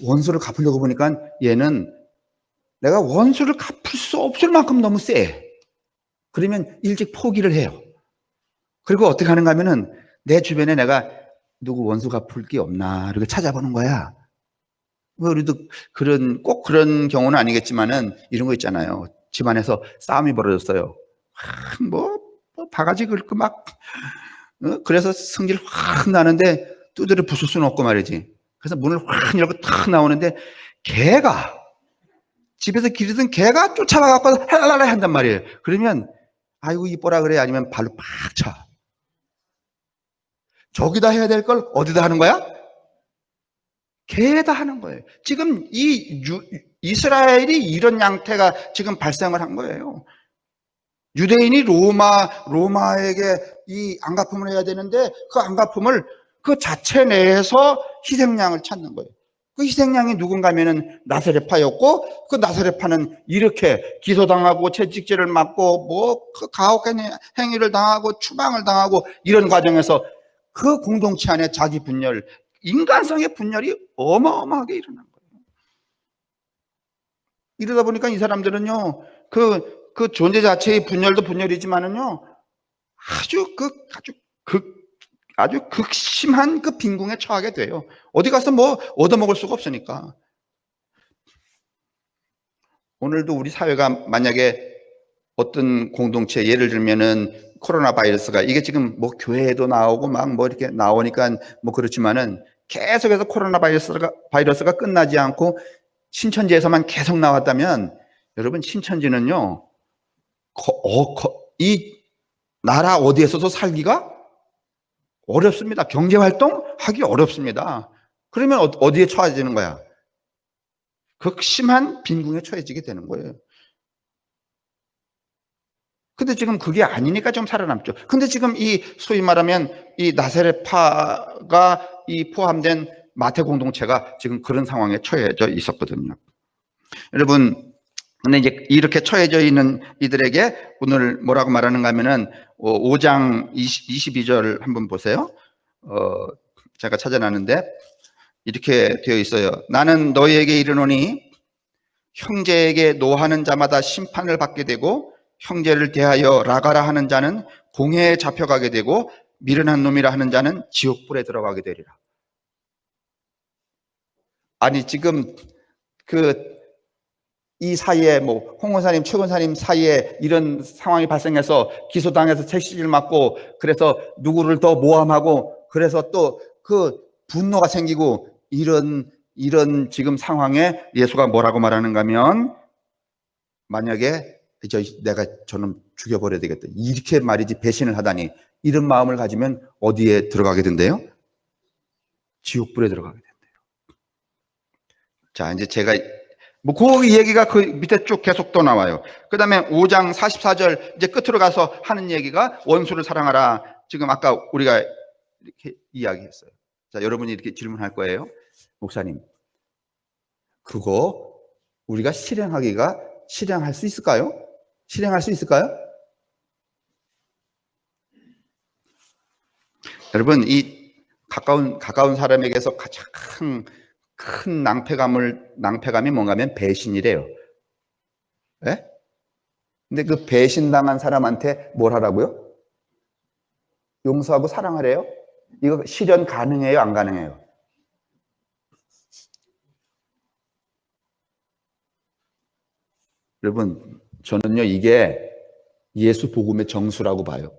원수를 갚으려고 보니까 얘는 내가 원수를 갚을 수 없을 만큼 너무 세. 그러면 일찍 포기를 해요. 그리고 어떻게 하는가 하면은 내 주변에 내가 누구 원수 갚을 게 없나 이렇게 찾아보는 거야. 우리도 꼭 그런 경우는 아니겠지만은 이런 거 있잖아요. 집안에서 싸움이 벌어졌어요. 바가지 긁고 막, 그래서 성질 확 나는데 두드려 부술 수는 없고 말이지. 그래서 문을 확 열고 탁 나오는데 개가, 집에서 기르던 개가 쫓아와갖고 헬랄랄라 한단 말이에요. 그러면 아이고 이뻐라 그래, 아니면 발로 팍 쳐. 저기다 해야 될 걸 어디다 하는 거야? 개에다 하는 거예요. 지금 이스라엘이 이런 양태가 지금 발생을 한 거예요. 유대인이 로마에게 이 안갚음을 해야 되는데 그 안갚음을 그 자체 내에서 희생양을 찾는 거예요. 그 희생양이 누군가 하면은 나사렛파였고, 그 나사렛파는 이렇게 기소당하고 채찍질을 맞고 그 가혹한 행위를 당하고 추방을 당하고 이런 과정에서 그 공동체 안에 자기 분열, 인간성의 분열이 어마어마하게 일어난 거예요. 이러다 보니까 이 사람들은요, 그 존재 자체의 분열도 분열이지만은요, 아주 아주 극심한 그 빈궁에 처하게 돼요. 어디 가서 뭐 얻어먹을 수가 없으니까. 오늘도 우리 사회가 만약에 어떤 공동체, 예를 들면은 코로나 바이러스가 이게 지금 뭐 교회에도 나오고 막 뭐 이렇게 나오니까 뭐 그렇지만은 계속해서 코로나 바이러스가 끝나지 않고 신천지에서만 계속 나왔다면, 여러분, 신천지는요, 이 나라 어디에서도 살기가 어렵습니다. 경제활동 하기 어렵습니다. 그러면 어디에 처해지는 거야? 극심한 빈궁에 처해지게 되는 거예요. 근데 지금 그게 아니니까 좀 살아남죠. 근데 지금 이 소위 말하면 이 나사렛파가 이 포함된 마태 공동체가 지금 그런 상황에 처해져 있었거든요. 여러분, 근데 이제 이렇게 처해져 있는 이들에게 오늘 뭐라고 말하는가 하면은 5장 22절 한번 보세요. 제가 찾아놨는데 이렇게 되어 있어요. 나는 너희에게 이르노니 형제에게 노하는 자마다 심판을 받게 되고 형제를 대하여 라가라 하는 자는 공회에 잡혀가게 되고 미련한 놈이라 하는 자는 지옥불에 들어가게 되리라. 아니, 지금 이 사이에 뭐 홍원사님, 최권사님 사이에 이런 상황이 발생해서 기소당해서 책시질 맞고, 그래서 누구를 더 모함하고, 그래서 또 그 분노가 생기고, 이런 지금 상황에 예수가 뭐라고 말하는가 하면, 만약에 저는 죽여버려야 되겠다, 이렇게 말이지 배신을 하다니, 이런 마음을 가지면 어디에 들어가게 된대요? 지옥불에 들어가게 된대요. 자, 이제 제가 뭐 그 얘기가 그 밑에 쭉 계속 또 나와요. 그 다음에 5장 44절 이제 끝으로 가서 하는 얘기가 원수를 사랑하라. 지금 아까 우리가 이렇게 이야기했어요. 자, 여러분이 이렇게 질문할 거예요. 목사님, 그거 우리가 실행할 수 있을까요? 실행할 수 있을까요? 여러분, 이 가까운 사람에게서 가장 큰 낭패감이 뭔가 하면 배신이래요. 예? 근데 그 배신당한 사람한테 뭘 하라고요? 용서하고 사랑하래요? 이거 실현 가능해요? 안 가능해요? 여러분, 저는요, 이게 예수 복음의 정수라고 봐요.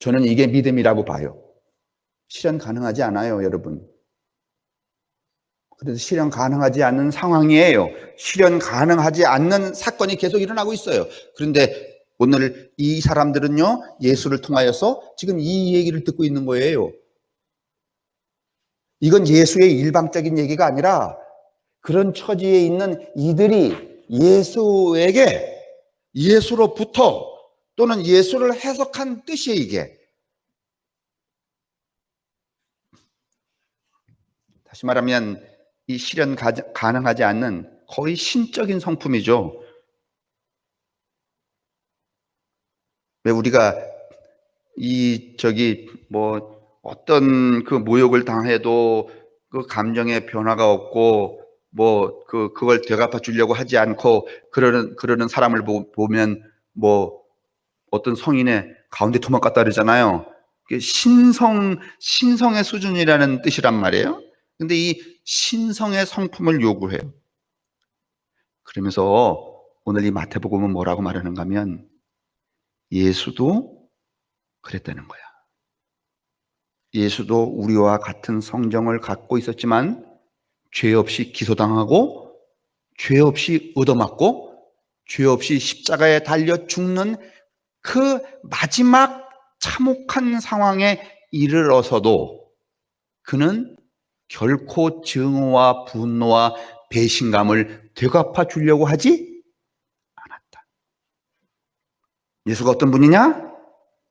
저는 이게 믿음이라고 봐요. 실현 가능하지 않아요, 여러분. 그래서 실현 가능하지 않는 상황이에요. 실현 가능하지 않는 사건이 계속 일어나고 있어요. 그런데 오늘 이 사람들은요, 예수를 통하여서 지금 이 얘기를 듣고 있는 거예요. 이건 예수의 일방적인 얘기가 아니라 그런 처지에 있는 이들이 예수로부터 또는 예수를 해석한 뜻이에요, 이게. 다시 말하면 이 실현 가능하지 않는 거의 신적인 성품이죠. 왜 우리가 뭐 어떤 그 모욕을 당해도 그 감정의 변화가 없고 뭐 그걸 되갚아 주려고 하지 않고 그러는 사람을 보면 뭐 어떤 성인의 가운데 도망갔다 그러잖아요. 신성의 수준이라는 뜻이란 말이에요. 근데 이 신성의 성품을 요구해요. 그러면서 오늘 이 마태복음은 뭐라고 말하는가 하면 예수도 그랬다는 거야. 예수도 우리와 같은 성정을 갖고 있었지만 죄 없이 기소당하고 죄 없이 얻어맞고 죄 없이 십자가에 달려 죽는 그 마지막 참혹한 상황에 이르러서도 그는 결코 증오와 분노와 배신감을 되갚아 주려고 하지 않았다. 예수가 어떤 분이냐?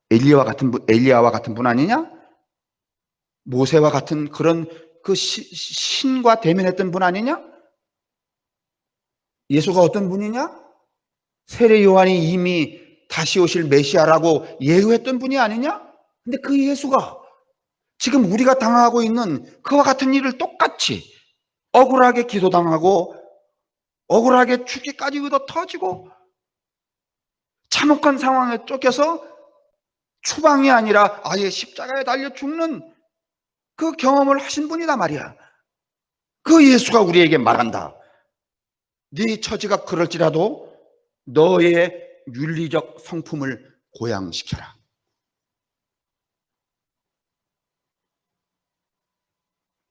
엘리야와 같은 분 아니냐? 모세와 같은 그런 그 신과 대면했던 분 아니냐? 예수가 어떤 분이냐? 세례 요한이 이미 다시 오실 메시아라고 예언했던 분이 아니냐? 근데 그 예수가 지금 우리가 당하고 있는 그와 같은 일을 똑같이 억울하게 기소당하고 억울하게 죽기까지 얻어 터지고 참혹한 상황에 쫓겨서 추방이 아니라 아예 십자가에 달려 죽는 그 경험을 하신 분이다 말이야. 그 예수가 우리에게 말한다. 네 처지가 그럴지라도 너의 윤리적 성품을 고양시켜라.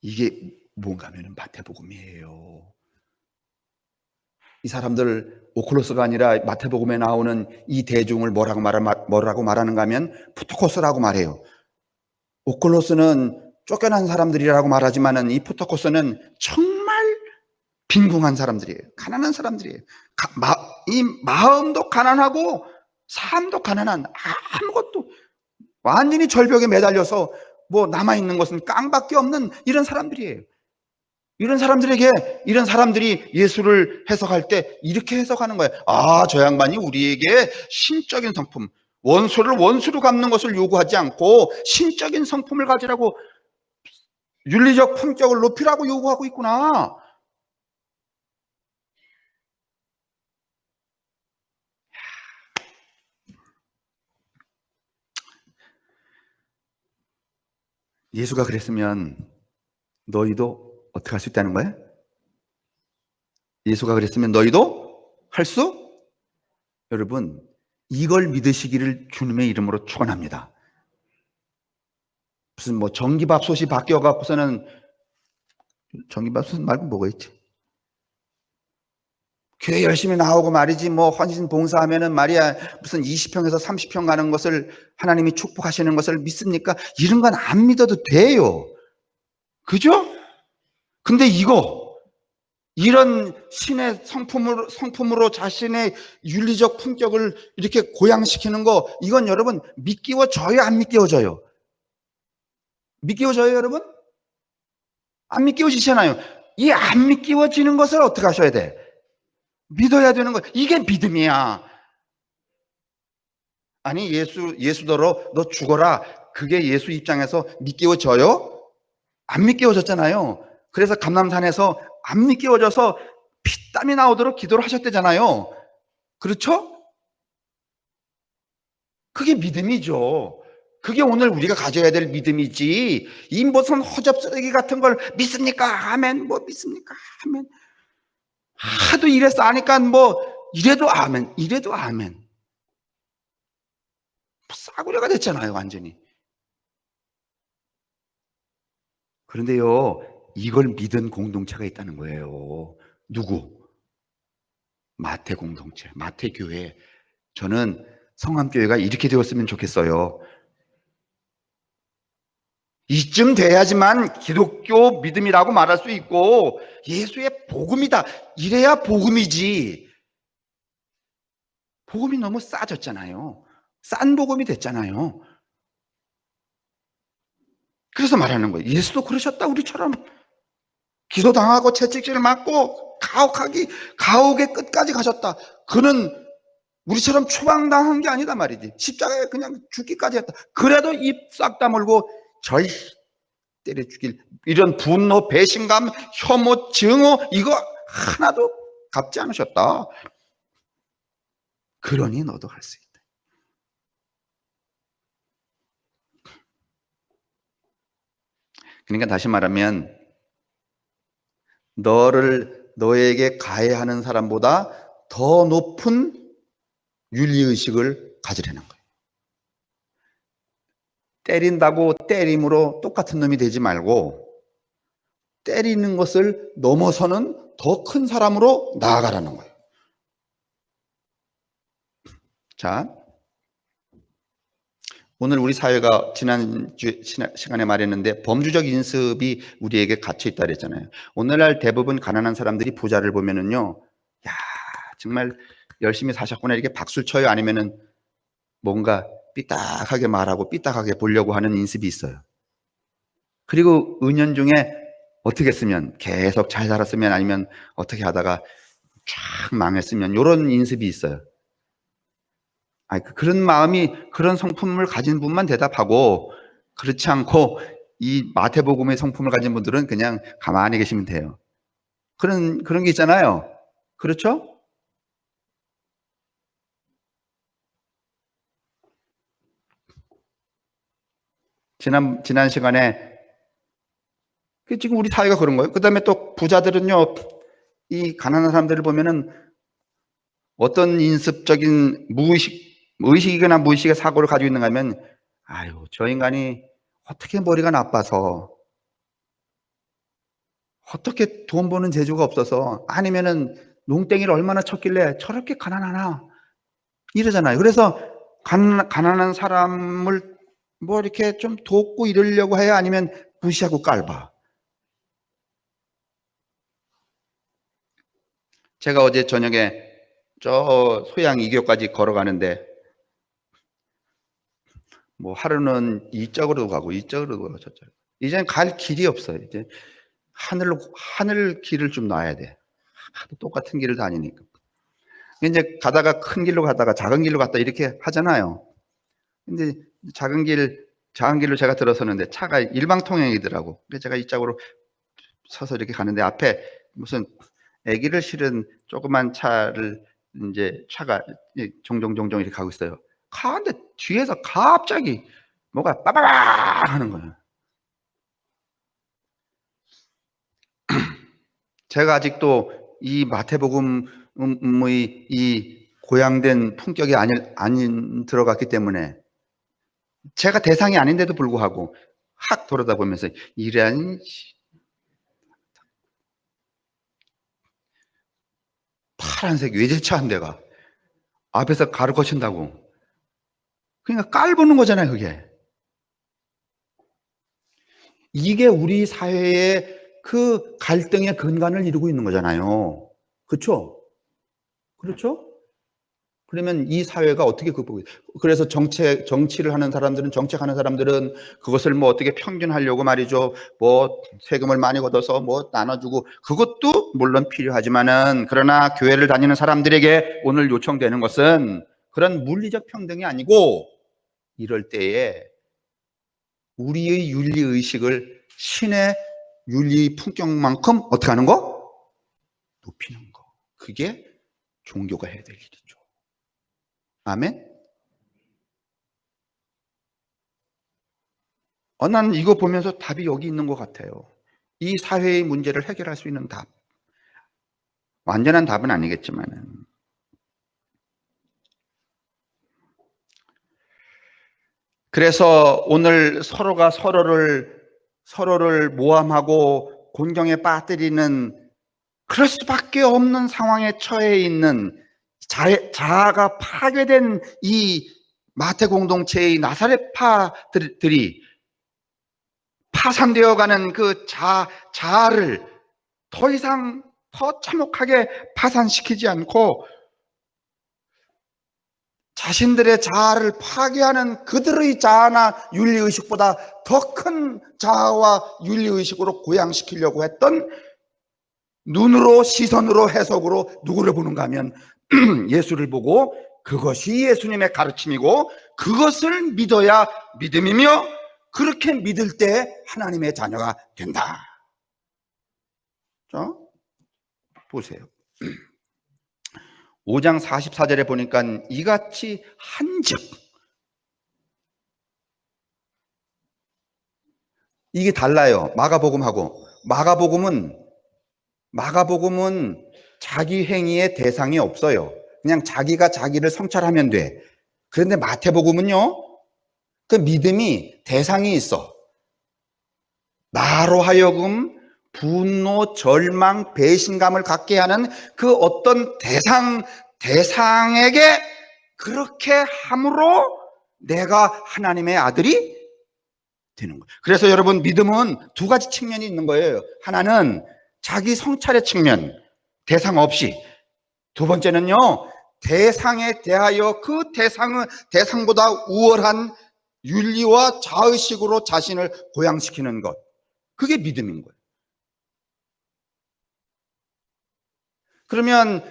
이게 뭔가 하면 마태복음이에요. 이 사람들 오클로스가 아니라 마태복음에 나오는 이 대중을 뭐라고 말하는가 하면 푸토코스라고 말해요. 오클로스는 쫓겨난 사람들이라고 말하지만은 이 푸토코스는 정말 빈궁한 사람들이에요. 가난한 사람들이에요. 이 마음도 가난하고 삶도 가난한, 아무것도 완전히 절벽에 매달려서 뭐 남아있는 것은 깡밖에 없는 이런 사람들이에요. 이런 사람들이 예수를 해석할 때 이렇게 해석하는 거예요. 아, 저 양반이 우리에게 신적인 성품, 원수를 원수로 갚는 것을 요구하지 않고 신적인 성품을 가지라고, 윤리적 품격을 높이라고 요구하고 있구나. 예수가 그랬으면 너희도 어떻게 할 수 있다는 거예요? 예수가 그랬으면 너희도 할 수? 여러분, 이걸 믿으시기를 주님의 이름으로 축원합니다. 무슨 뭐 전기밥솥이 바뀌어갖고서는, 전기밥솥 말고 뭐가 있지? 교회 열심히 나오고 말이지 뭐 헌신 봉사하면은 말이야 무슨 20평에서 30평 가는 것을 하나님이 축복하시는 것을 믿습니까? 이런 건 안 믿어도 돼요. 그죠? 근데 이런 신의 성품으로 자신의 윤리적 품격을 이렇게 고양시키는 거, 이건 여러분 믿기워져요, 안 믿기워져요? 믿기워져요, 여러분? 안 믿기워지잖아요. 이 안 믿기워지는 것을 어떻게 하셔야 돼? 믿어야 되는 거. 이게 믿음이야. 아니, 예수더러 너 죽어라. 그게 예수 입장에서 믿기워져요? 안 믿기워졌잖아요. 그래서 감람산에서 안 믿기워져서 피땀이 나오도록 기도를 하셨대잖아요. 그렇죠? 그게 믿음이죠. 그게 오늘 우리가 가져야 될 믿음이지. 이 무슨 허접쓰레기 같은 걸 믿습니까? 아멘. 뭐 믿습니까? 아멘. 하도 이래서 아니까 뭐 이래도 아멘, 이래도 아멘. 싸구려가 됐잖아요, 완전히. 그런데요, 이걸 믿은 공동체가 있다는 거예요. 누구? 마태 공동체, 마태 교회. 저는 성함교회가 이렇게 되었으면 좋겠어요. 이쯤 돼야지만 기독교 믿음이라고 말할 수 있고 예수의 복음이다, 이래야 복음이지. 복음이 너무 싸졌잖아요. 싼 복음이 됐잖아요. 그래서 말하는 거예요. 예수도 그러셨다, 우리처럼. 기소당하고 채찍질 맞고 가혹의 끝까지 가셨다. 그는 우리처럼 추방당한 게 아니다 말이지. 십자가에 그냥 죽기까지 했다. 그래도 입 싹 다물고 절 때려 죽일, 이런 분노, 배신감, 혐오, 증오, 이거 하나도 갚지 않으셨다. 그러니 너도 할 수 있다. 그러니까 다시 말하면 너에게 가해하는 사람보다 더 높은 윤리의식을 가지려는 거예요. 때린다고 때림으로 똑같은 놈이 되지 말고 때리는 것을 넘어서는 더 큰 사람으로 나아가라는 거예요. 자, 오늘 우리 사회가 지난 시간에 말했는데 범주적 인습이 우리에게 갇혀 있다 그랬잖아요. 오늘날 대부분 가난한 사람들이 부자를 보면은요, 야, 정말 열심히 사셨구나 이렇게 박수를 쳐요? 아니면은 뭔가 삐딱하게 말하고 삐딱하게 보려고 하는 인습이 있어요. 그리고 은연중에 어떻게 했으면, 계속 잘 살았으면, 아니면 어떻게 하다가 쫙 망했으면, 이런 인습이 있어요. 그런 마음이, 그런 성품을 가진 분만 대답하고, 그렇지 않고 이 마태복음의 성품을 가진 분들은 그냥 가만히 계시면 돼요. 그런 게 있잖아요. 그렇죠? 지난 시간에 지금 우리 사회가 그런 거예요. 그 다음에 또 부자들은요, 이 가난한 사람들을 보면은 어떤 인습적인 의식이거나 무의식의 사고를 가지고 있는가 하면, 아유, 저 인간이 어떻게 머리가 나빠서, 어떻게 돈 버는 재주가 없어서, 아니면은 농땡이를 얼마나 쳤길래 저렇게 가난하나, 이러잖아요. 그래서 가난한 사람을 뭐 이렇게 좀 돕고 이러려고 해야, 아니면 무시하고 깔봐. 제가 어제 저녁에 저 소양 이교까지 걸어가는데, 뭐 하루는 이쪽으로 가고 이쪽으로 가고 저쪽. 이제는 갈 길이 없어요. 이제 하늘 길을 좀 놔야 돼. 하도 똑같은 길을 다니니까. 이제 가다가 큰 길로 가다가 작은 길로 갔다 이렇게 하잖아요. 근데 작은 길로 제가 들어서는데 차가 일방통행이더라고. 그래서 제가 이쪽으로 서서 이렇게 가는데 앞에 무슨 아기를 실은 조그만 차를 이제 차가 종종 이렇게 가고 있어요. 가는데 뒤에서 갑자기 뭐가 빠바박 하는 거예요. 제가 아직도 이 마태복음의 이 고양된 품격이 아닌 들어갔기 때문에 제가 대상이 아닌데도 불구하고 확 돌아다 보면서 이런 파란색 외제차 한 대가 앞에서 가르쳐친다고. 그러니까 깔보는 거잖아요, 그게. 이게 우리 사회의 그 갈등의 근간을 이루고 있는 거잖아요. 그렇죠? 그렇죠? 그러면 이 사회가 어떻게 극복이? 그래서 정치를 하는 사람들은, 정책하는 사람들은 그것을 뭐 어떻게 평균하려고 말이죠. 뭐 세금을 많이 걷어서 뭐 나눠주고, 그것도 물론 필요하지만은, 그러나 교회를 다니는 사람들에게 오늘 요청되는 것은 그런 물리적 평등이 아니고, 이럴 때에 우리의 윤리 의식을 신의 윤리 품격만큼 어떻게 하는 거? 높이는 거. 그게 종교가 해야 될 일이죠. 아멘? 난 이거 보면서 답이 여기 있는 것 같아요. 이 사회의 문제를 해결할 수 있는 답. 완전한 답은 아니겠지만은. 그래서 오늘 서로가 서로를 모함하고 곤경에 빠뜨리는, 그럴 수밖에 없는 상황에 처해 있는 자아가 파괴된 이 마태 공동체의 나사렛파들이 파산되어가는 그 자아를 더 이상 더 참혹하게 파산시키지 않고 자신들의 자아를 파괴하는 그들의 자아나 윤리의식보다 더 큰 자아와 윤리의식으로 고양시키려고 했던, 눈으로, 시선으로, 해석으로 누구를 보는가 하면 예수를 보고 그것이 예수님의 가르침이고 그것을 믿어야 믿음이며, 그렇게 믿을 때 하나님의 자녀가 된다. 자, 보세요. 5장 44절에 보니까 이같이 한즉, 이게 달라요. 마가복음은 자기 행위의 대상이 없어요. 그냥 자기가 자기를 성찰하면 돼. 그런데 마태복음은요, 그 믿음이 대상이 있어. 나로 하여금 분노, 절망, 배신감을 갖게 하는 그 어떤 대상에게 그렇게 함으로 내가 하나님의 아들이 되는 거예요. 그래서 여러분, 믿음은 두 가지 측면이 있는 거예요. 하나는 자기 성찰의 측면, 대상 없이. 두 번째는요, 대상에 대하여 그 대상보다 우월한 윤리와 자의식으로 자신을 고양시키는 것. 그게 믿음인 거예요. 그러면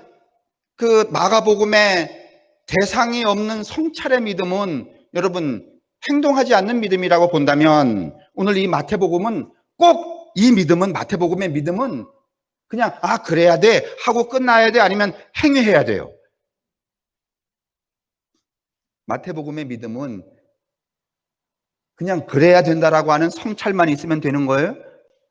그 마가복음에 대상이 없는 성찰의 믿음은 여러분 행동하지 않는 믿음이라고 본다면, 오늘 이 마태복음은 꼭 이 믿음은, 마태복음의 믿음은 그냥 그래야 돼 하고 끝나야 돼, 아니면 행위해야 돼요. 마태복음의 믿음은 그냥 그래야 된다라고 하는 성찰만 있으면 되는 거예요?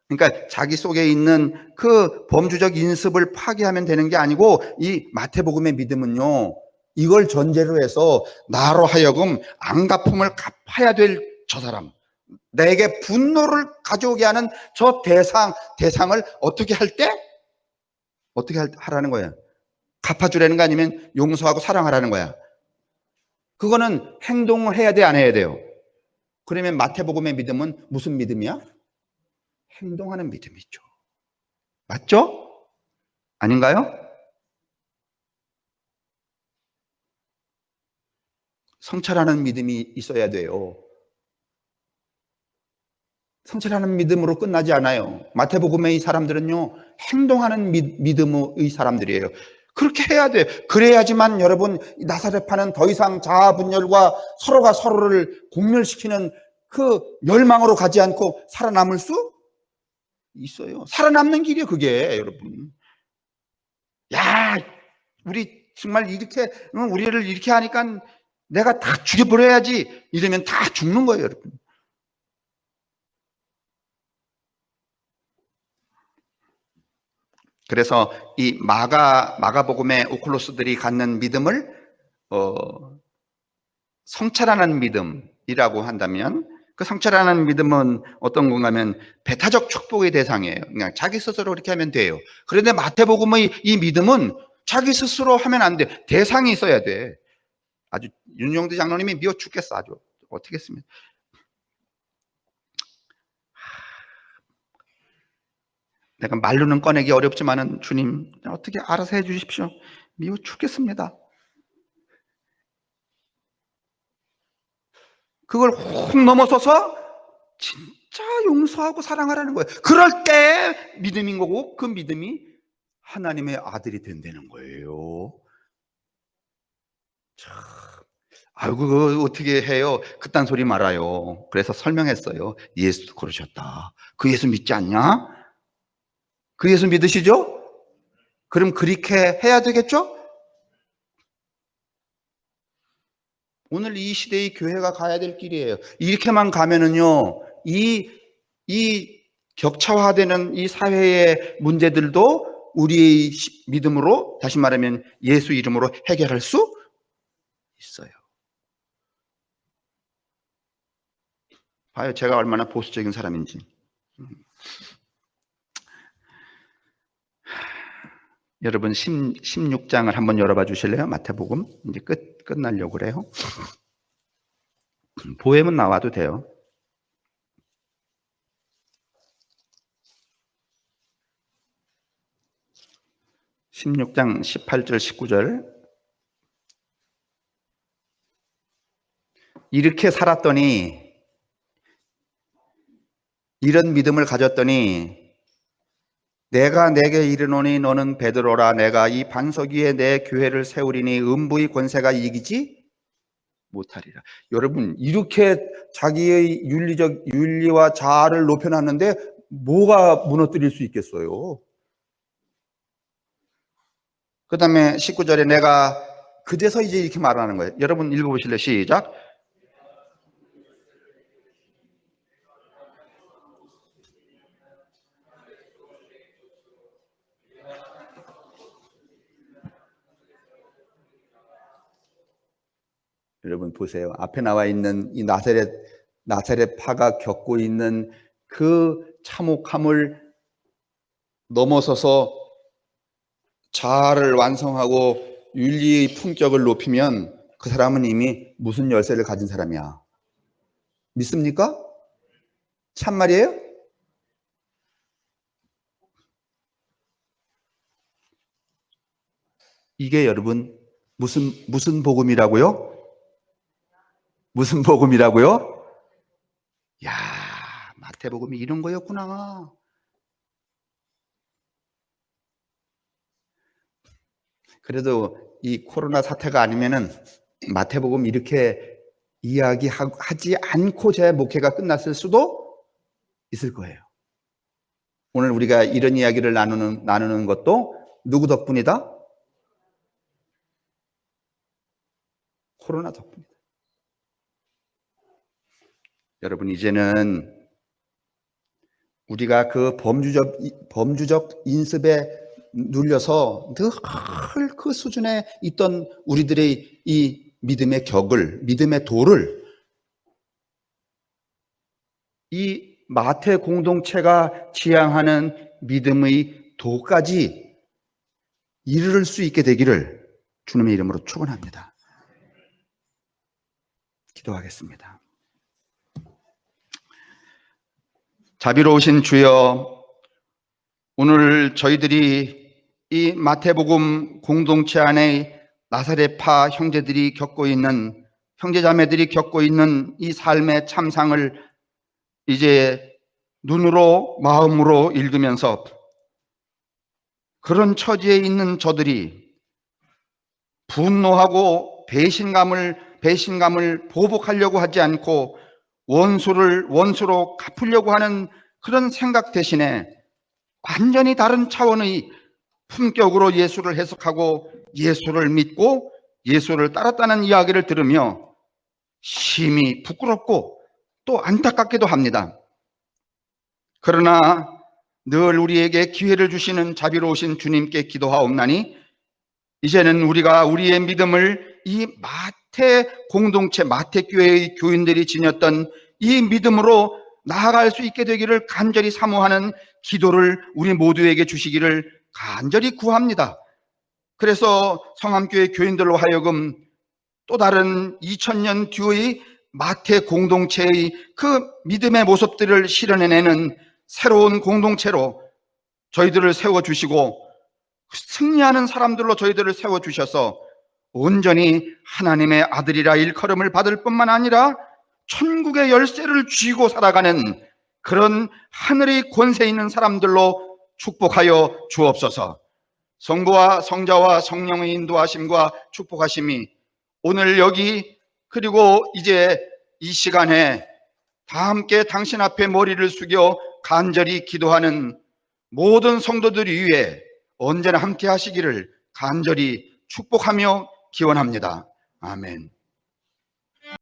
그러니까 자기 속에 있는 그 범주적 인습을 파괴하면 되는 게 아니고, 이 마태복음의 믿음은요, 이걸 전제로 해서 나로 하여금 안갚음을 갚아야 될 저 사람, 내게 분노를 가져오게 하는 저 대상을 어떻게 할 때? 어떻게 하라는 거예요? 갚아주라는 거 아니면 용서하고 사랑하라는 거야? 그거는 행동을 해야 돼, 안 해야 돼요? 그러면 마태복음의 믿음은 무슨 믿음이야? 행동하는 믿음이죠. 맞죠? 아닌가요? 성찰하는 믿음이 있어야 돼요. 성찰하는 믿음으로 끝나지 않아요. 마태복음의 이 사람들은요, 행동하는 믿음의 사람들이에요. 그렇게 해야 돼요. 그래야지만 여러분, 나사렛파는 더 이상 자아분열과 서로가 서로를 공멸시키는 그 멸망으로 가지 않고 살아남을 수 있어요. 살아남는 길이에요, 그게, 여러분. 야, 우리 정말 이렇게, 우리를 이렇게 하니까 내가 다 죽여버려야지. 이러면 다 죽는 거예요, 여러분. 그래서 이 마가복음의 오클로스들이 갖는 믿음을 성찰하는 믿음이라고 한다면, 그 성찰하는 믿음은 어떤 건가 하면 배타적 축복의 대상이에요. 그냥 자기 스스로 그렇게 하면 돼요. 그런데 마태복음의 이 믿음은 자기 스스로 하면 안 돼. 대상이 있어야 돼. 아주 윤용대 장로님이 미워 죽겠어. 아주 어떻게 했습니까? 내가 말로는 꺼내기 어렵지만은 주님 어떻게 알아서 해 주십시오. 미워 죽겠습니다. 그걸 훅 넘어서서 진짜 용서하고 사랑하라는 거예요. 그럴 때 믿음인 거고, 그 믿음이 하나님의 아들이 된다는 거예요. 참, 아이고, 그거 어떻게 해요? 그딴 소리 말아요. 그래서 설명했어요. 예수도 그러셨다. 그 예수 믿지 않냐? 그 예수 믿으시죠? 그럼 그렇게 해야 되겠죠? 오늘 이 시대의 교회가 가야 될 길이에요. 이렇게만 가면은요, 이 격차화되는 이 사회의 문제들도 우리의 믿음으로, 다시 말하면 예수 이름으로 해결할 수 있어요. 봐요, 제가 얼마나 보수적인 사람인지. 여러분 16장을 한번 열어봐 주실래요? 마태복음 이제 끝나려고 그래요. 보혜문 나와도 돼요. 16장 18절 19절. 이렇게 살았더니, 이런 믿음을 가졌더니 내가 내게 이르노니 너는 베드로라. 내가 이 반석 위에 내 교회를 세우리니 음부의 권세가 이기지 못하리라. 여러분, 이렇게 자기의 윤리와 자아를 높여놨는데 뭐가 무너뜨릴 수 있겠어요? 그 다음에 19절에 내가 그제서 이제 이렇게 말하는 거예요. 여러분 읽어보실래요? 시작. 여러분 보세요. 앞에 나와 있는 이 나사렛파가 겪고 있는 그 참혹함을 넘어서서 자아를 완성하고 윤리의 품격을 높이면 그 사람은 이미 무슨 열쇠를 가진 사람이야. 믿습니까? 참말이에요? 이게 여러분 무슨 복음이라고요? 무슨 복음이라고요? 야, 마태복음이 이런 거였구나. 그래도 이 코로나 사태가 아니면은 마태복음 이렇게 이야기하지 않고 제 목회가 끝났을 수도 있을 거예요. 오늘 우리가 이런 이야기를 나누는 것도 누구 덕분이다? 코로나 덕분이다. 여러분, 이제는 우리가 그 범주적 인습에 눌려서 늘 그 수준에 있던 우리들의 이 믿음의 격을, 믿음의 도를 이 마태 공동체가 지향하는 믿음의 도까지 이르를 수 있게 되기를 주님의 이름으로 축원합니다. 기도하겠습니다. 자비로우신 주여, 오늘 저희들이 이 마태복음 공동체 안에 나사렛파 형제들이 겪고 있는, 형제자매들이 겪고 있는 이 삶의 참상을 이제 눈으로 마음으로 읽으면서 그런 처지에 있는 저들이 분노하고 배신감을 보복하려고 하지 않고 원수로 갚으려고 하는 그런 생각 대신에 완전히 다른 차원의 품격으로 예수를 해석하고 예수를 믿고 예수를 따랐다는 이야기를 들으며 심히 부끄럽고 또 안타깝기도 합니다. 그러나 늘 우리에게 기회를 주시는 자비로우신 주님께 기도하옵나니 이제는 우리가 우리의 믿음을 이 마태 공동체, 마태 교회의 교인들이 지녔던 이 믿음으로 나아갈 수 있게 되기를 간절히 사모하는 기도를 우리 모두에게 주시기를 간절히 구합니다. 그래서 성함교회 교인들로 하여금 또 다른 2000년 뒤의 마태 공동체의 그 믿음의 모습들을 실현해내는 새로운 공동체로 저희들을 세워주시고 승리하는 사람들로 저희들을 세워주셔서 온전히 하나님의 아들이라 일컬음을 받을 뿐만 아니라 천국의 열쇠를 쥐고 살아가는 그런 하늘의 권세 있는 사람들로 축복하여 주옵소서. 성부와 성자와 성령의 인도하심과 축복하심이 오늘 여기 그리고 이제 이 시간에 다 함께 당신 앞에 머리를 숙여 간절히 기도하는 모든 성도들 위해 언제나 함께 하시기를 간절히 축복하며 기원합니다. 아멘.